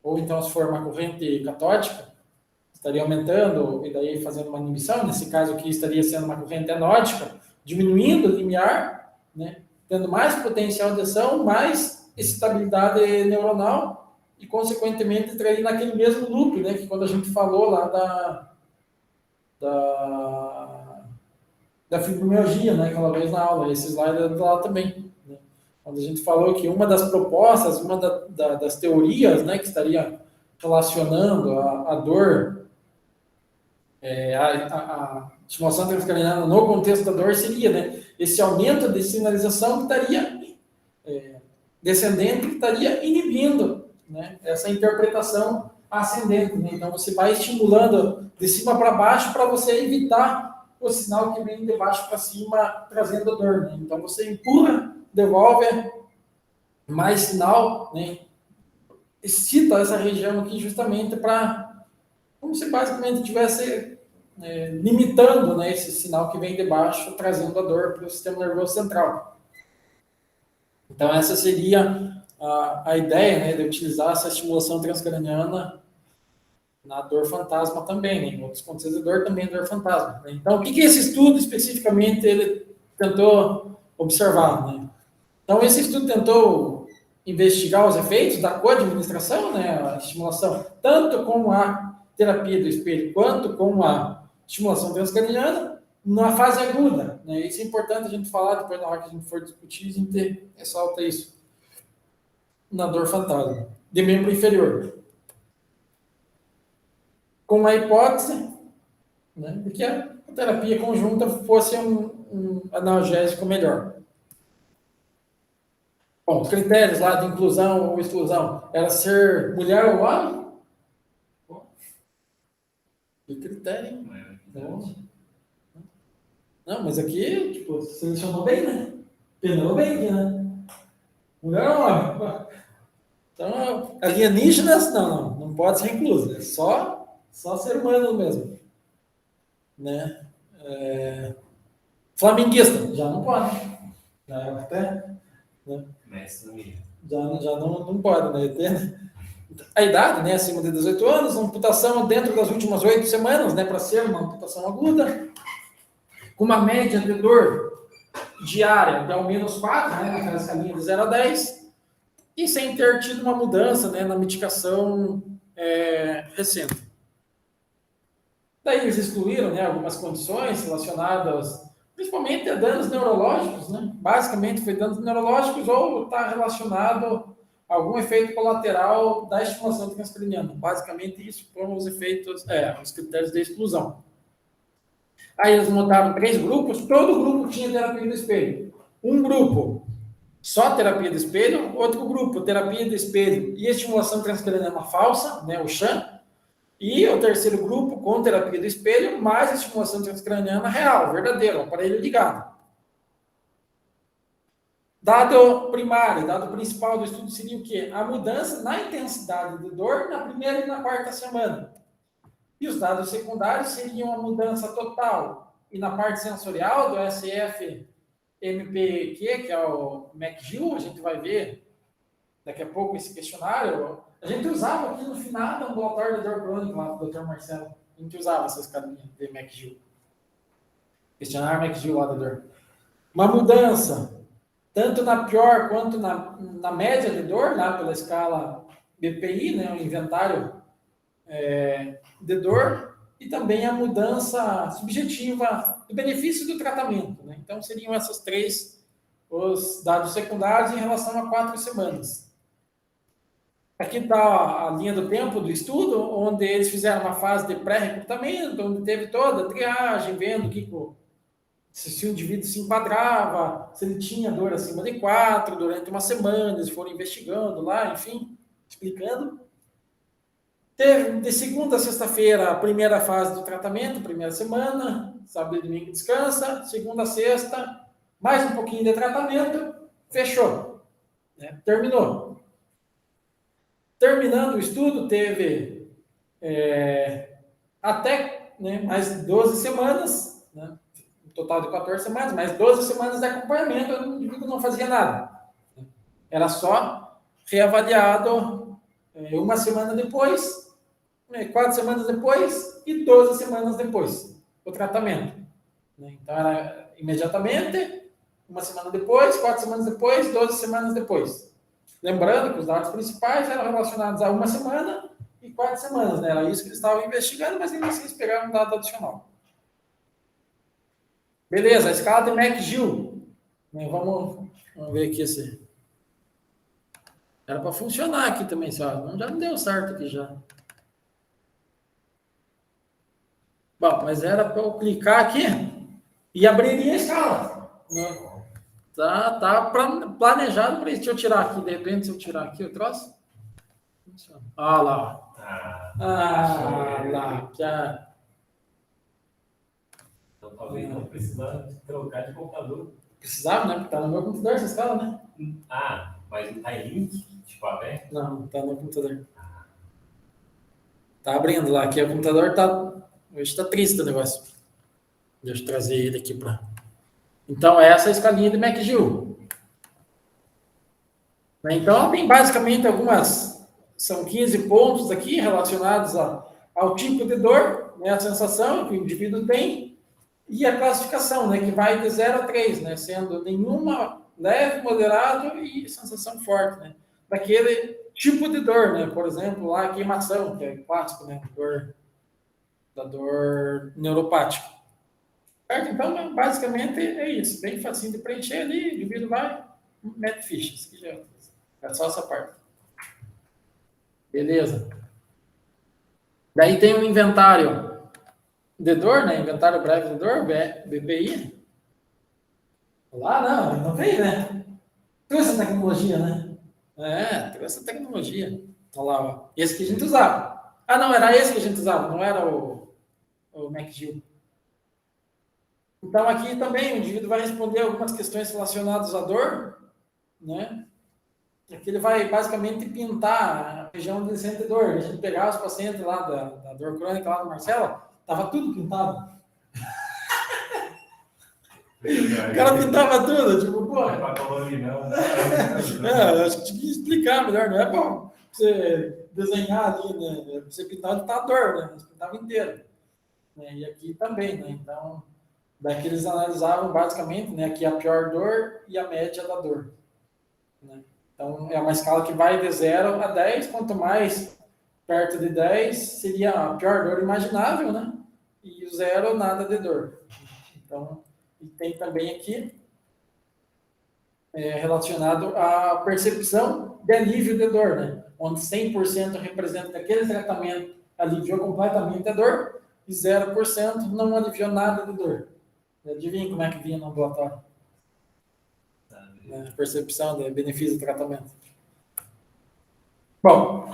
ou então se for uma corrente catódica, estaria aumentando e daí fazendo uma inibição, nesse caso aqui estaria sendo uma corrente anódica, diminuindo o limiar, né, tendo mais potencial de ação, mais estabilidade neuronal, e, consequentemente, entraria naquele mesmo loop, né? Que quando a gente falou lá da fibromialgia, né? Aquela vez na aula, esse slide é lá também. Né? Quando a gente falou que uma das propostas, uma das teorias, né? Que estaria relacionando a dor, a estimulação transcraniana no contexto da dor seria, né? Esse aumento de sinalização que estaria descendente, que estaria inibindo, né, essa interpretação ascendente. Né? Então, você vai estimulando de cima para baixo para você evitar o sinal que vem de baixo para cima, trazendo dor. Né? Então, você empurra, devolve mais sinal, né? Excita essa região aqui justamente para, como se basicamente estivesse limitando, né, esse sinal que vem de baixo, trazendo a dor para o sistema nervoso central. Então, essa seria a ideia, né, de utilizar essa estimulação transcraniana na dor fantasma também, né, em outros contextos de dor também dor fantasma. Né? Então, o que esse estudo especificamente ele tentou observar? Né? Então, esse estudo tentou investigar os efeitos da co-administração, né, a estimulação, tanto com a terapia do espelho quanto com a estimulação transcraniana, na fase aguda. Né? Isso é importante a gente falar, depois na hora que a gente for discutir, a gente ressalta isso. Na dor fantasma, de membro inferior. Com a hipótese né? Porque a terapia conjunta fosse um analgésico melhor. Bom, os critérios lá de inclusão ou exclusão era ser mulher ou homem? Que critério, hein? Não, mas aqui, tipo, selecionou bem, né? Penou bem aqui, né? Mulher ou homem? Então, alienígenas, não pode ser incluso. É só ser humano mesmo. Né? Flamenguista, já não pode. Já até... Né? Já não pode, né? A idade, né? Acima de 18 anos, amputação dentro das últimas 8 semanas, né? Para ser uma amputação aguda, com uma média de dor diária de ao menos 4, né? Naquela escalinha de 0 a 10, e sem ter tido uma mudança, né? Na medicação recente. Daí eles excluíram, né? Algumas condições relacionadas principalmente a danos neurológicos, né? Basicamente foi danos neurológicos ou está relacionado a algum efeito colateral da estimulação transcraniana. Basicamente isso foram os efeitos, os critérios de exclusão. Aí eles montaram 3 grupos, todo grupo tinha terapia do espelho. Um grupo só terapia do espelho, outro grupo terapia do espelho e estimulação transcraniana falsa, né, o sham, e o terceiro grupo com terapia do espelho, mais estimulação transcraniana real, verdadeiro, aparelho ligado. Dado primário, dado principal do estudo seria o quê? A mudança na intensidade de dor na primeira e na quarta semana. E os dados secundários seriam a mudança total e na parte sensorial do SF-MPQ, que é o McGill, a gente vai ver daqui a pouco esse questionário. A gente usava aqui no final do ambulatório da dor crônica lá do Dr. Marcelo. A gente usava essas carinhas de McGill. Questionário McGill lá da dor. Uma mudança, tanto na pior quanto na média de dor, lá pela escala BPI, né, o inventário de dor, e também a mudança subjetiva do benefício do tratamento. Né? Então, seriam essas 3 os dados secundários em relação a 4 semanas. Aqui está a linha do tempo do estudo, onde eles fizeram uma fase de pré-recrutamento, onde teve toda a triagem, vendo se o indivíduo se enquadrava, se ele tinha dor acima de 4 durante uma semana, eles foram investigando lá, enfim, explicando. Teve de segunda a sexta-feira a primeira fase do tratamento, primeira semana, sábado e domingo descansa, segunda a sexta, mais um pouquinho de tratamento, fechou, né? Terminou. Terminando o estudo, teve até mais 12 semanas, né? Um total de 14 semanas, mais 12 semanas de acompanhamento, o indivíduo não fazia nada. Era só reavaliado uma semana depois, 4 semanas depois e 12 semanas depois, o tratamento. Então, era imediatamente, uma semana depois, 4 semanas depois, 12 semanas depois. Lembrando que os dados principais eram relacionados a uma semana e 4 semanas, né? Era isso que eles estavam investigando, mas eles esperaram um dado adicional. Beleza, a escala de McGill. Vamos ver aqui esse. Era para funcionar aqui também, só. Já não deu certo aqui já. Bom, mas era para eu clicar aqui e abriria a escala. Né? Tá planejado para isso. Deixa eu tirar aqui, de repente, se eu tirar aqui o troço. Ah lá. Lá. Então, talvez não precisava trocar de computador. Precisava, né? Porque tá no meu computador essa escala, né? Mas não tá em link? Tipo, aberto? Não, tá no computador. Tá abrindo lá. Aqui o computador hoje tá triste o negócio. Deixa eu trazer ele aqui para. Então, essa é a escalinha de McGill. Então, tem basicamente são 15 pontos aqui relacionados ao tipo de dor, né, a sensação que o indivíduo tem, e a classificação, né, que vai de 0 a 3, né, sendo nenhuma leve, moderado e sensação forte, né, daquele tipo de dor, né, por exemplo, lá a queimação, que é clássico, né, da dor neuropática. Certo? Então, basicamente, é isso. Bem facinho de preencher ali, o indivíduo vai, mete fichas. Que já é só essa parte. Beleza. Daí tem um inventário de dor, né? Inventário breve de dor, BPI. Lá não tem, né? Trouxe essa tecnologia, né? Trouxe essa tecnologia. Olha lá, ó. Esse que a gente usava. Ah, não, era esse que a gente usava, não era o MacGill. Então, aqui também o indivíduo vai responder algumas questões relacionadas à dor, né? Aqui ele vai basicamente pintar a região onde ele sente dor. A gente pegava os pacientes lá da dor crônica lá do Marcelo, tava tudo pintado. O cara pintava tudo, tipo, pô. Não é para colorir, não. Acho que tinha que explicar melhor, não é bom você desenhar ali, né? Você pintar de tá dor, né? Você pintava inteiro. Né? E aqui também, né? Então, daqui eles analisavam basicamente, né? Aqui a pior dor e a média da dor. Né? Então, é uma escala que vai de 0 a 10. Quanto mais perto de 10, seria a pior dor imaginável, né? E o 0, nada de dor. Então, e tem também aqui relacionado à percepção de alívio de dor, né? Onde 100% representa que aquele tratamento aliviou completamente a dor e 0% não aliviou nada de dor. Adivinha como é que vinha no ambulatório? Percepção de benefício do tratamento. Bom,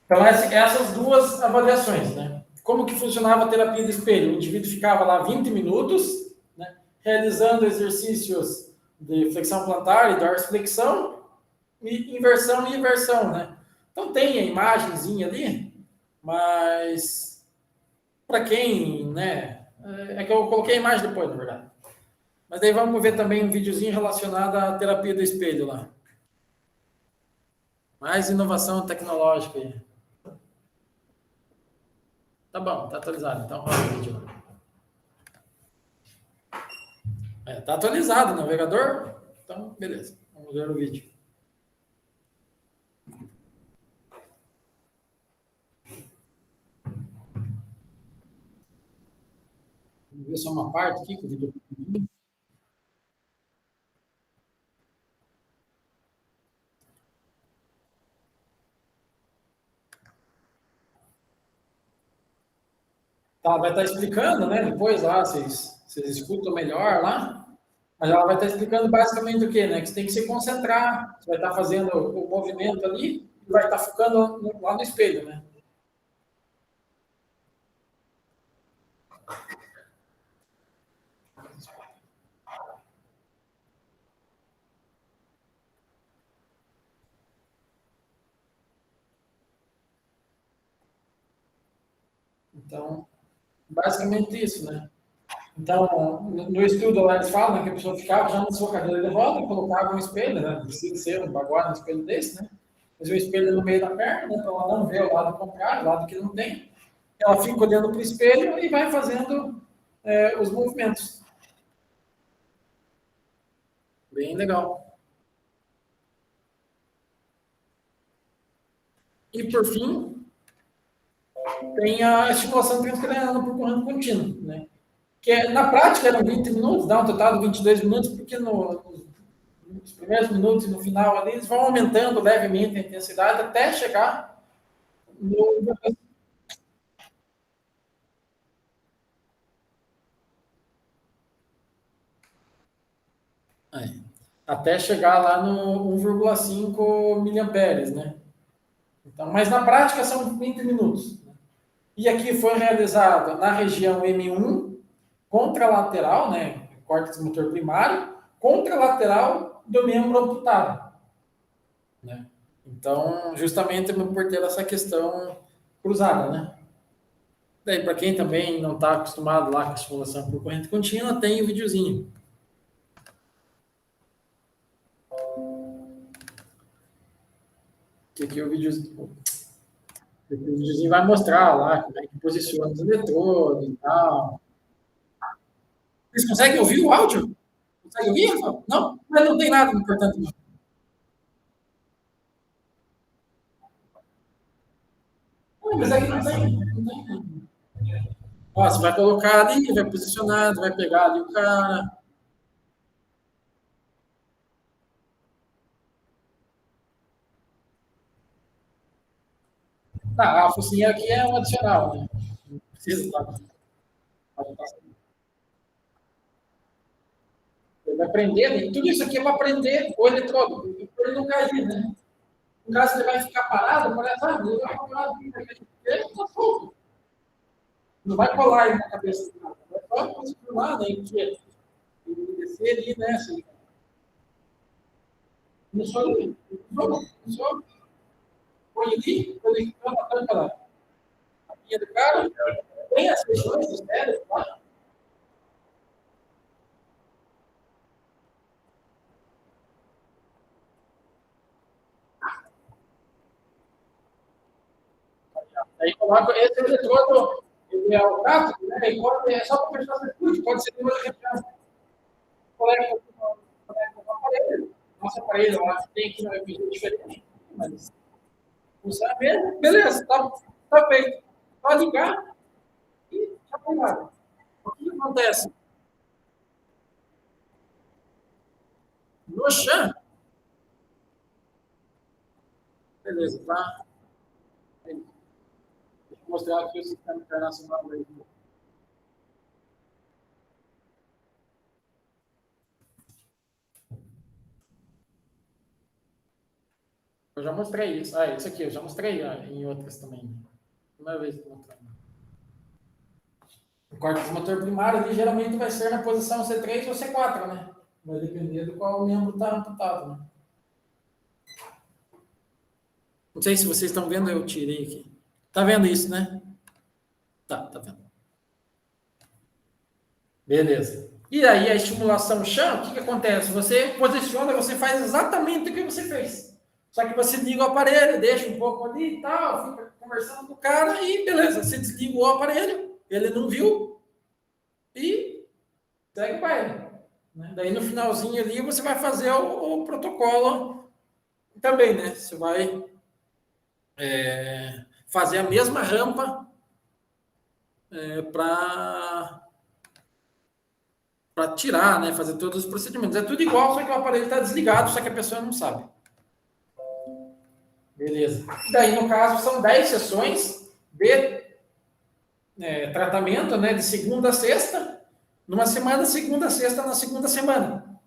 então essas duas avaliações, né? Como que funcionava a terapia de espelho? O indivíduo ficava lá 20 minutos, né, realizando exercícios de flexão plantar e dorsiflexão, e inversão e inversão, né? Então tem a imagenzinha ali, mas para quem, né? É que eu coloquei a imagem depois, na verdade. Mas daí vamos ver também um videozinho relacionado à terapia do espelho lá. Mais inovação tecnológica aí. Tá bom, tá atualizado. Então roda o vídeo. Tá atualizado o navegador? Então, beleza. Vamos ver o vídeo. Vamos ver só uma parte aqui que o vídeo. Tá, vai estar explicando, né? Depois lá, vocês escutam melhor lá. Mas ela vai estar explicando basicamente o quê, né? Que você tem que se concentrar. Você vai estar fazendo o movimento ali e vai estar focando lá no espelho, né? Então, basicamente isso, né? Então, no estudo lá eles falam, né, que a pessoa ficava já na sua cadeira de roda, colocava um espelho, né? Não precisa ser um bagual, um espelho desse, né? Mas o espelho no meio da perna, né? Para ela não ver o lado contrário, o lado que não tem. Ela fica olhando para o espelho e vai fazendo os movimentos. Bem legal. E, por fim, tem a estimulação transcraniana por corrente contínua, né? Que na prática eram 20 minutos, dá um total de 22 minutos, porque nos primeiros minutos e no final ali, eles vão aumentando levemente a intensidade até chegar no... Até chegar lá no 1,5 miliamperes, né? Então, mas na prática são 20 minutos. E aqui foi realizado na região M1, contralateral, né? Córtex motor primário, contralateral do membro amputado. Né? Então, justamente por ter essa questão cruzada, né? Daí, para quem também não está acostumado lá com a estimulação por corrente contínua, tem o videozinho. Que aqui o videozinho vai mostrar lá como é que posiciona os eletrodos e tal. Vocês conseguem ouvir o áudio? Conseguem ouvir? Não? Mas não tem nada importante. Não. Mas aqui não tem. Ó, você vai colocar ali, vai posicionar, vai pegar ali o cara. Tá, a focinha aqui é um adicional, né? Não precisa, tá? Ele vai aprender, e tudo isso aqui é para aprender o eletrodo, para ele não cair, né? No caso, ele vai ficar parado, parece, ele vai ficar parado, ele está solto. Não vai colar aí na cabeça do cara. Vai só posicionar, né? Ele descer ali, né? Assim. Não só ali. Não só. Põe ali, conectando a tampa lá. A pinha do cara, tem as questões dos cérebros lá. Aí coloca esse eletrodo, ele é o cátodo, né? E pode, é só para fechar o circuito, pode ser de outra região. Conecta com o aparelho. Nosso aparelho lá tem aqui uma coisa diferente, mas funciona mesmo. Beleza, tá feito. Pode ligar e já foi lá. O que acontece? No chão, beleza, tá? Deixa eu mostrar aqui o sistema internacional. Eu já mostrei isso. Ah, isso aqui, eu já mostrei em outras também. Primeira vez que eu mostrei. O córtex motor primário ali, geralmente vai ser na posição C3 ou C4, né? Vai depender do qual membro está amputado, né? Não sei se vocês estão vendo, eu tirei aqui. Tá vendo isso, né? Tá vendo. Beleza. E aí a estimulação chão, o que acontece? Você posiciona, você faz exatamente o que você fez. Só que você liga o aparelho, deixa um pouco ali e tal, fica conversando com o cara e beleza, você desliga o aparelho, ele não viu e segue o baile. Né? Daí no finalzinho ali você vai fazer o protocolo também, né? Você vai fazer a mesma rampa para tirar, né? Fazer todos os procedimentos. É tudo igual, só que o aparelho está desligado, só que a pessoa não sabe. Beleza. Daí, no caso, são 10 sessões de tratamento, né? De segunda a sexta, numa semana, segunda a sexta, na segunda semana.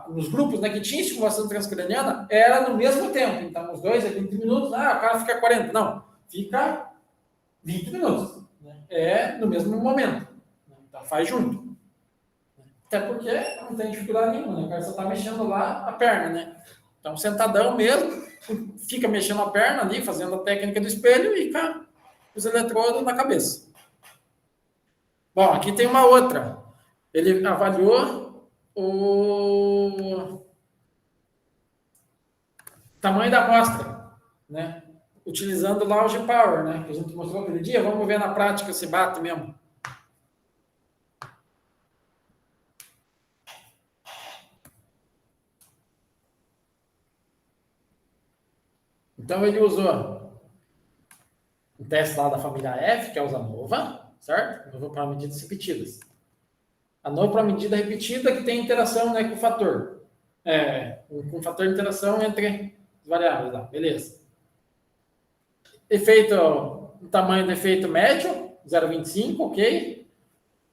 Nos grupos, né, que tinha estimulação transcraniana, era no mesmo tempo. Então, os dois é 20 minutos, o cara fica 40. Não, fica 20 minutos. Né? No mesmo momento. Então, faz junto. Até porque não tem dificuldade nenhuma, né? O cara só está mexendo lá a perna, né? Então, sentadão mesmo, fica mexendo a perna ali, fazendo a técnica do espelho e cá, os eletrodos na cabeça. Bom, aqui tem uma outra. Ele avaliou o tamanho da amostra, né? Utilizando lá o G-Power, né? Que a gente mostrou aquele dia. Vamos ver na prática se bate mesmo. Então, ele usou o teste lá da família F, que é o ANOVA, certo? ANOVA para medidas repetidas. ANOVA para medida repetida que tem interação, né, com o fator. Com o fator de interação entre as variáveis lá. Beleza. O tamanho do efeito médio, 0,25, ok.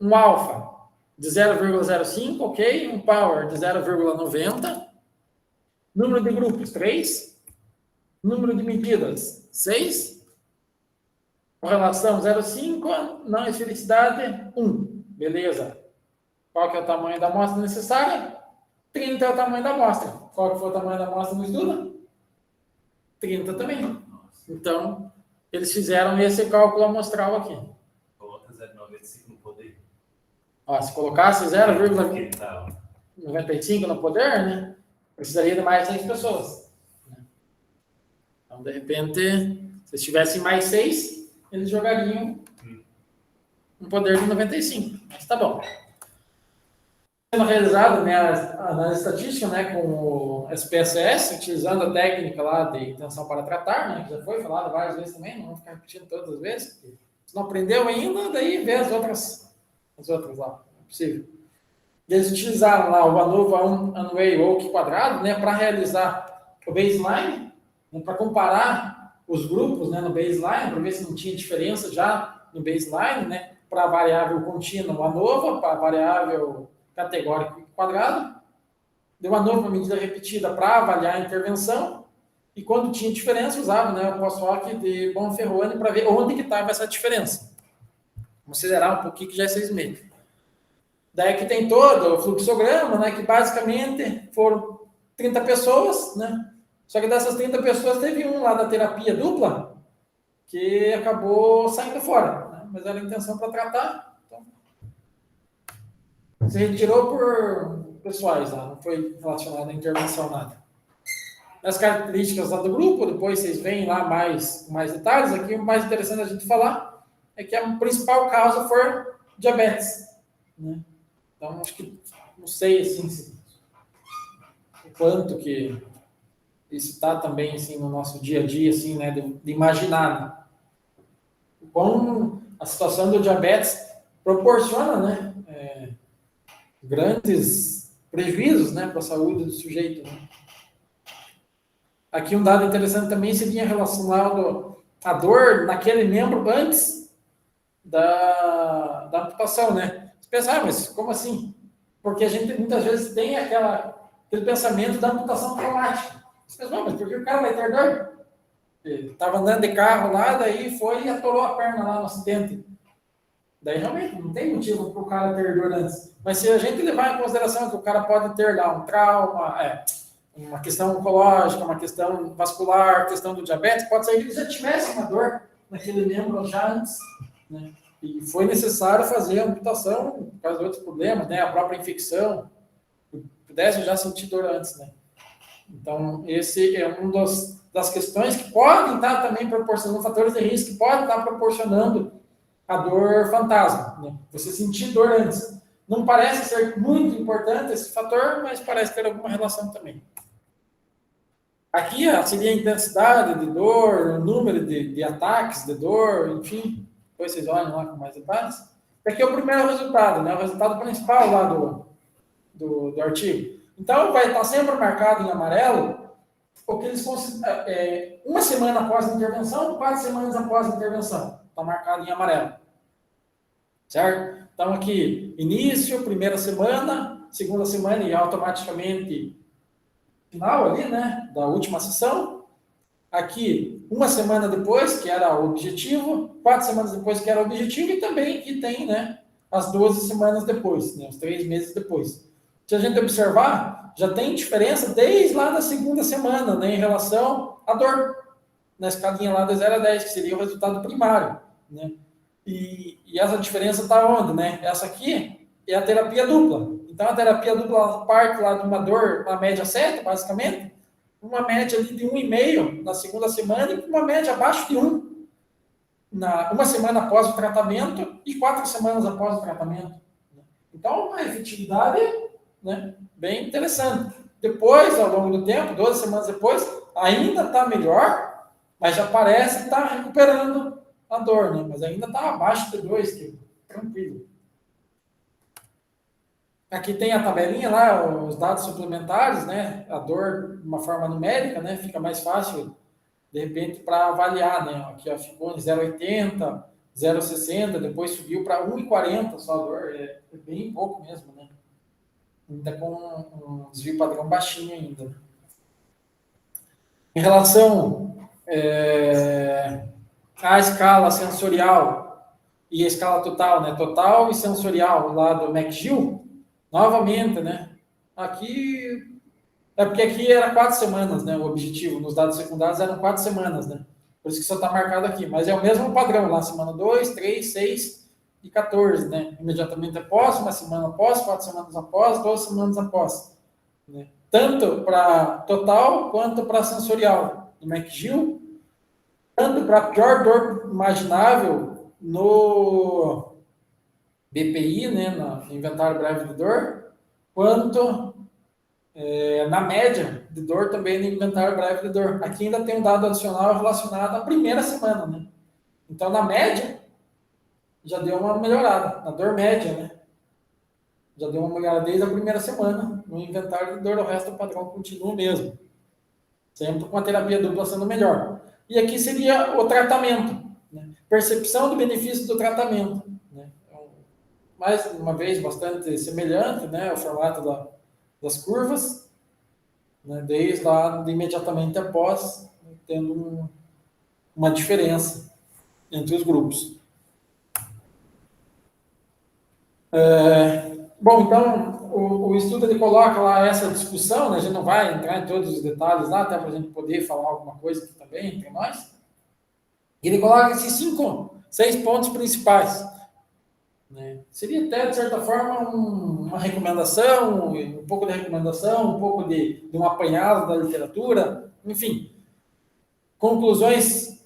Um alfa de 0,05, ok. Um power de 0,90. Número de grupos, 3. Número de medidas, 6. Correlação 0,5. Não esfericidade, 1. Beleza. Qual que é o tamanho da amostra necessária? 30 é o tamanho da amostra. Qual que foi o tamanho da amostra no estudo? 30 também. Então, eles fizeram esse cálculo amostral aqui. Coloca 0,95 no poder. Se colocasse 0,95 no poder, né? Precisaria de mais 6 pessoas. Então, de repente, se eles tivessem mais 6, eles jogariam um poder de 95. Mas tá bom. Sendo realizado, né, a análise estatística, né, com o SPSS, utilizando a técnica lá de intenção para tratar, né, que já foi falado várias vezes também, não vamos ficar repetindo todas as vezes, porque se não aprendeu ainda, daí vê as outras lá, é possível. Eles utilizaram lá o ANOVA Unway Oak quadrado, né, para realizar o baseline, né, para comparar os grupos, né, no baseline, para ver se não tinha diferença já no baseline, né? Para a variável contínua ANOVA, para a variável categórico quadrado. Deu ANOVA, medida repetida, para avaliar a intervenção. E quando tinha diferença, usava, né, o crosswalk de Bonferroni para ver onde que estava essa diferença. Vamos acelerar um pouquinho, que já é 6,5. Daí que tem todo o fluxograma, né, que basicamente foram 30 pessoas, né? Só que dessas 30 pessoas teve um lá da terapia dupla que acabou saindo fora, né? Mas era a intenção para tratar. Então, se retirou por pessoais lá, não foi relacionado à intervenção nada. As características lá do grupo, depois vocês veem lá mais detalhes. Aqui o mais interessante a gente falar é que a principal causa foi diabetes, né? Então, acho que, não sei, assim, o quanto que isso está também, assim, no nosso dia a dia, assim, né, de imaginar, né? O quão a situação do diabetes proporciona, né, grandes prejuízos, né, para a saúde do sujeito, né? Aqui um dado interessante também seria relacionado à dor naquele membro antes da amputação, né? Você pensa, mas como assim? Porque a gente muitas vezes tem aquele pensamento da amputação traumática. Você pensa, mas por que o cara vai ter dor? Ele estava andando de carro lá, daí foi e atolou a perna lá no acidente. Daí realmente não tem motivo para o cara ter dor antes. Mas se a gente levar em consideração que o cara pode ter lá um trauma, uma questão oncológica, uma questão vascular, questão do diabetes, pode ser que ele já tivesse uma dor naquele membro já antes, né? E foi necessário fazer a amputação por causa de outros problemas, né? A própria infecção, pudesse já sentir dor antes, né? Então, esse é um das questões que podem estar também proporcionando, fatores de risco que podem estar proporcionando a dor fantasma, né? Você sentir dor antes. Não parece ser muito importante esse fator, mas parece ter alguma relação também. Aqui seria a intensidade de dor, o número de ataques de dor, enfim. Depois vocês olham lá com mais detalhes. Aqui é o primeiro resultado, né? O resultado principal lá do artigo. Então, vai estar sempre marcado em amarelo o que eles consideram, uma semana após a intervenção, 4 semanas após a intervenção. Está marcado em amarelo. Certo? Então, aqui, início, primeira semana, segunda semana e automaticamente final ali, né, da última sessão. Aqui, uma semana depois, que era o objetivo, 4 semanas depois, que era o objetivo, e também que tem, né, as 12 semanas depois, né, os 3 meses depois. Se a gente observar, já tem diferença desde lá da segunda semana, né, em relação à dor, na escalinha lá de 0 a 10, que seria o resultado primário, né. E essa diferença está onde, né? Essa aqui é a terapia dupla. Então, a terapia dupla parte lá de uma dor, uma média 7, basicamente, uma média ali de 1,5 na segunda semana e uma média abaixo de 1 uma semana após o tratamento e 4 semanas após o tratamento. Então, uma efetividade, né, bem interessante. Depois, ao longo do tempo, 12 semanas depois, ainda está melhor, mas já parece estar recuperando a dor, né? Mas ainda está abaixo de 2, que é tranquilo. Aqui tem a tabelinha lá, os dados suplementares, né? A dor de uma forma numérica, né? Fica mais fácil, de repente, para avaliar, né? Aqui ó, ficou em 0,80, 0,60, depois subiu para 1,40 só a dor. É bem pouco mesmo, né? Ainda com um desvio padrão baixinho ainda. Em relação a escala sensorial e a escala total, né? Total e sensorial lá do McGill, novamente, né? Aqui é porque aqui era 4 semanas, né? O objetivo nos dados secundários eram 4 semanas, né? Por isso que só está marcado aqui. Mas é o mesmo padrão lá, semana 2, 3, 6 e 14, né? Imediatamente após, uma semana após, 4 semanas após, 12 semanas após, né? Tanto para total quanto para sensorial do McGill, tanto para a pior dor imaginável no BPI, né, no inventário breve de dor, quanto na média de dor também no inventário breve de dor. Aqui ainda tem um dado adicional relacionado à primeira semana, né? Então, na média, já deu uma melhorada. Na dor média, né? Já deu uma melhorada desde a primeira semana. No inventário de dor, o resto do padrão continua o mesmo. Sempre com a terapia dupla sendo melhor. E aqui seria o tratamento, né? Percepção do benefício do tratamento, né? Mais uma vez, bastante semelhante, né? O formato das curvas, né? Desde lá, imediatamente após, tendo uma diferença entre os grupos. Bom, então, o estudo ele coloca lá essa discussão, né? A gente não vai entrar em todos os detalhes lá, até para a gente poder falar alguma coisa aqui também entre nós. Ele coloca esses 6 pontos principais, né? Seria até, de certa forma, uma recomendação, um pouco de recomendação, um pouco de um apanhado da literatura, enfim. Conclusões,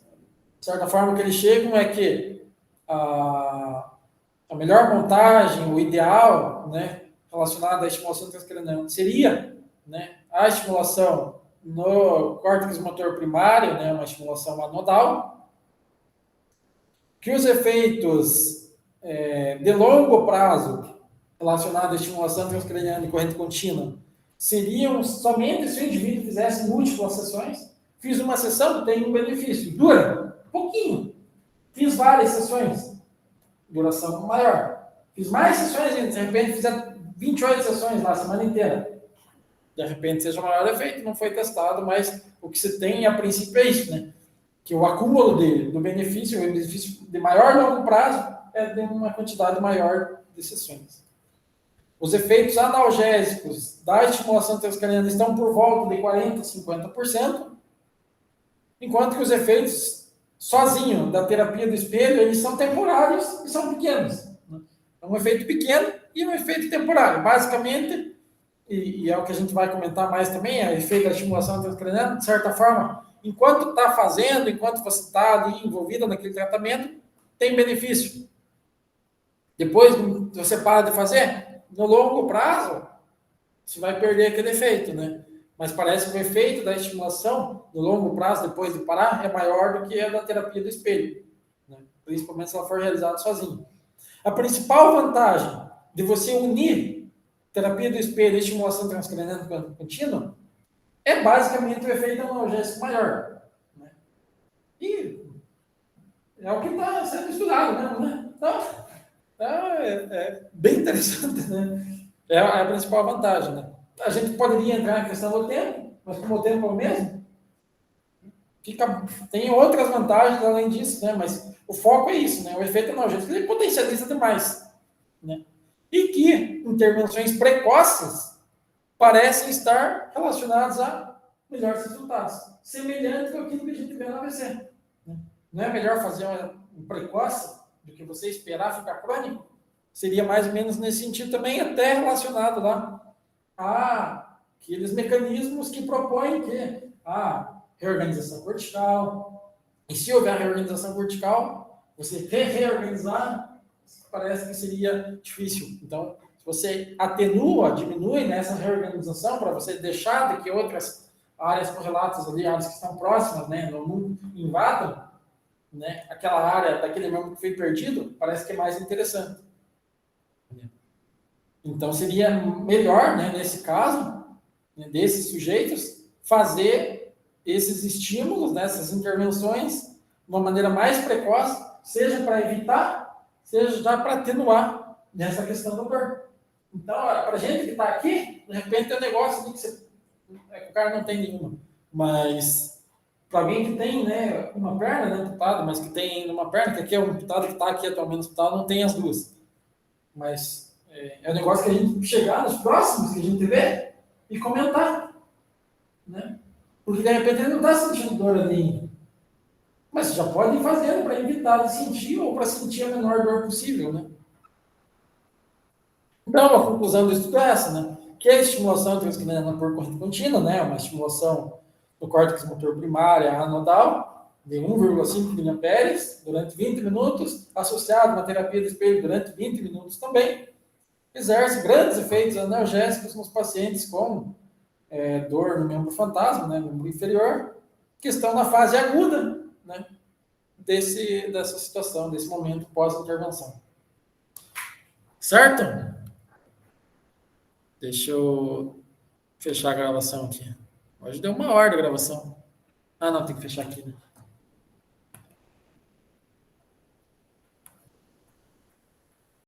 de certa forma, que eles chegam é que a melhor montagem, o ideal, né, relacionado à estimulação transcraniana seria, né, a estimulação no córtex motor primário, né, uma estimulação anodal, que os efeitos de longo prazo relacionados à estimulação transcraniana e corrente contínua seriam somente se o indivíduo fizesse múltiplas sessões. Fiz uma sessão, tem um benefício, dura pouquinho. Fiz várias sessões, duração maior. Fiz mais sessões, de repente fizer 28 sessões lá, a semana inteira. De repente seja o maior efeito, não foi testado, mas o que se tem a princípio é isso, né? Que o acúmulo do benefício, o benefício de maior longo prazo, é de uma quantidade maior de sessões. Os efeitos analgésicos da estimulação transcraniana estão por volta de 40% a 50%, enquanto que os efeitos sozinho da terapia do espelho, eles são temporários e são pequenos. É um efeito pequeno e um efeito temporário. Basicamente, e é o que a gente vai comentar mais também, é o efeito da estimulação transcraniana, de certa forma, enquanto está fazendo, enquanto você está ali envolvida naquele tratamento, tem benefício. Depois você para de fazer, no longo prazo, você vai perder aquele efeito, né? Mas parece que o efeito da estimulação, no longo prazo, depois de parar, é maior do que a da terapia do espelho, né? Principalmente se ela for realizada sozinha. A principal vantagem de você unir terapia do espelho e estimulação transcraniana contínua é basicamente o efeito analgésico maior, né? E é o que está sendo estudado mesmo, né? Então, é bem interessante, né? É a principal vantagem, né? A gente poderia entrar na questão do tempo, mas como o tempo é o mesmo, tem outras vantagens além disso, né? Mas o foco é isso, né? O efeito analgésico ele potencializa demais, né? E que intervenções precoces parecem estar relacionadas a melhores resultados, semelhante com aquilo que a gente vê no AVC, né? Não é melhor fazer um precoce do que você esperar ficar crônico? Seria mais ou menos nesse sentido também, até relacionado lá a aqueles mecanismos que propõem que a reorganização cortical, e se houver reorganização cortical, você reorganizar, parece que seria difícil. Então, se você atenua, diminui nessa reorganização, para você deixar de que outras áreas correlatas ali, áreas que estão próximas, né, no mundo, invadam, né, aquela área daquele membro que foi perdido, parece que é mais interessante. Então, seria melhor, né, nesse caso, né, desses sujeitos, fazer esses estímulos, né, essas intervenções, de uma maneira mais precoce, seja para evitar, seja já para atenuar nessa questão do dor. Então, para a gente que está aqui, de repente tem um negócio ali que o cara não tem nenhuma, mas para alguém que tem, né, uma perna, né, amputado, mas que tem uma perna, que aqui é um amputado que está aqui atualmente no hospital, não tem as duas. Mas é um negócio que a gente chegar nos próximos que a gente vê e comentar, né? Porque de repente ele não está sentindo dor ali, mas você já pode ir fazendo para evitar de sentir ou para sentir a menor dor possível, né? Então, a conclusão do estudo é essa, né? Que a estimulação transcraniana por corrente contínua, né? Uma estimulação do córtex motor primário anodal de 1,5 mA durante 20 minutos, associado a uma terapia de espelho durante 20 minutos também, exerce grandes efeitos analgésicos nos pacientes com dor no membro fantasma, né, no membro inferior, que estão na fase aguda, né, dessa situação, desse momento pós-intervenção. Certo? Deixa eu fechar a gravação aqui. Hoje deu 1 hora de gravação. Ah, não, tem que fechar aqui, né?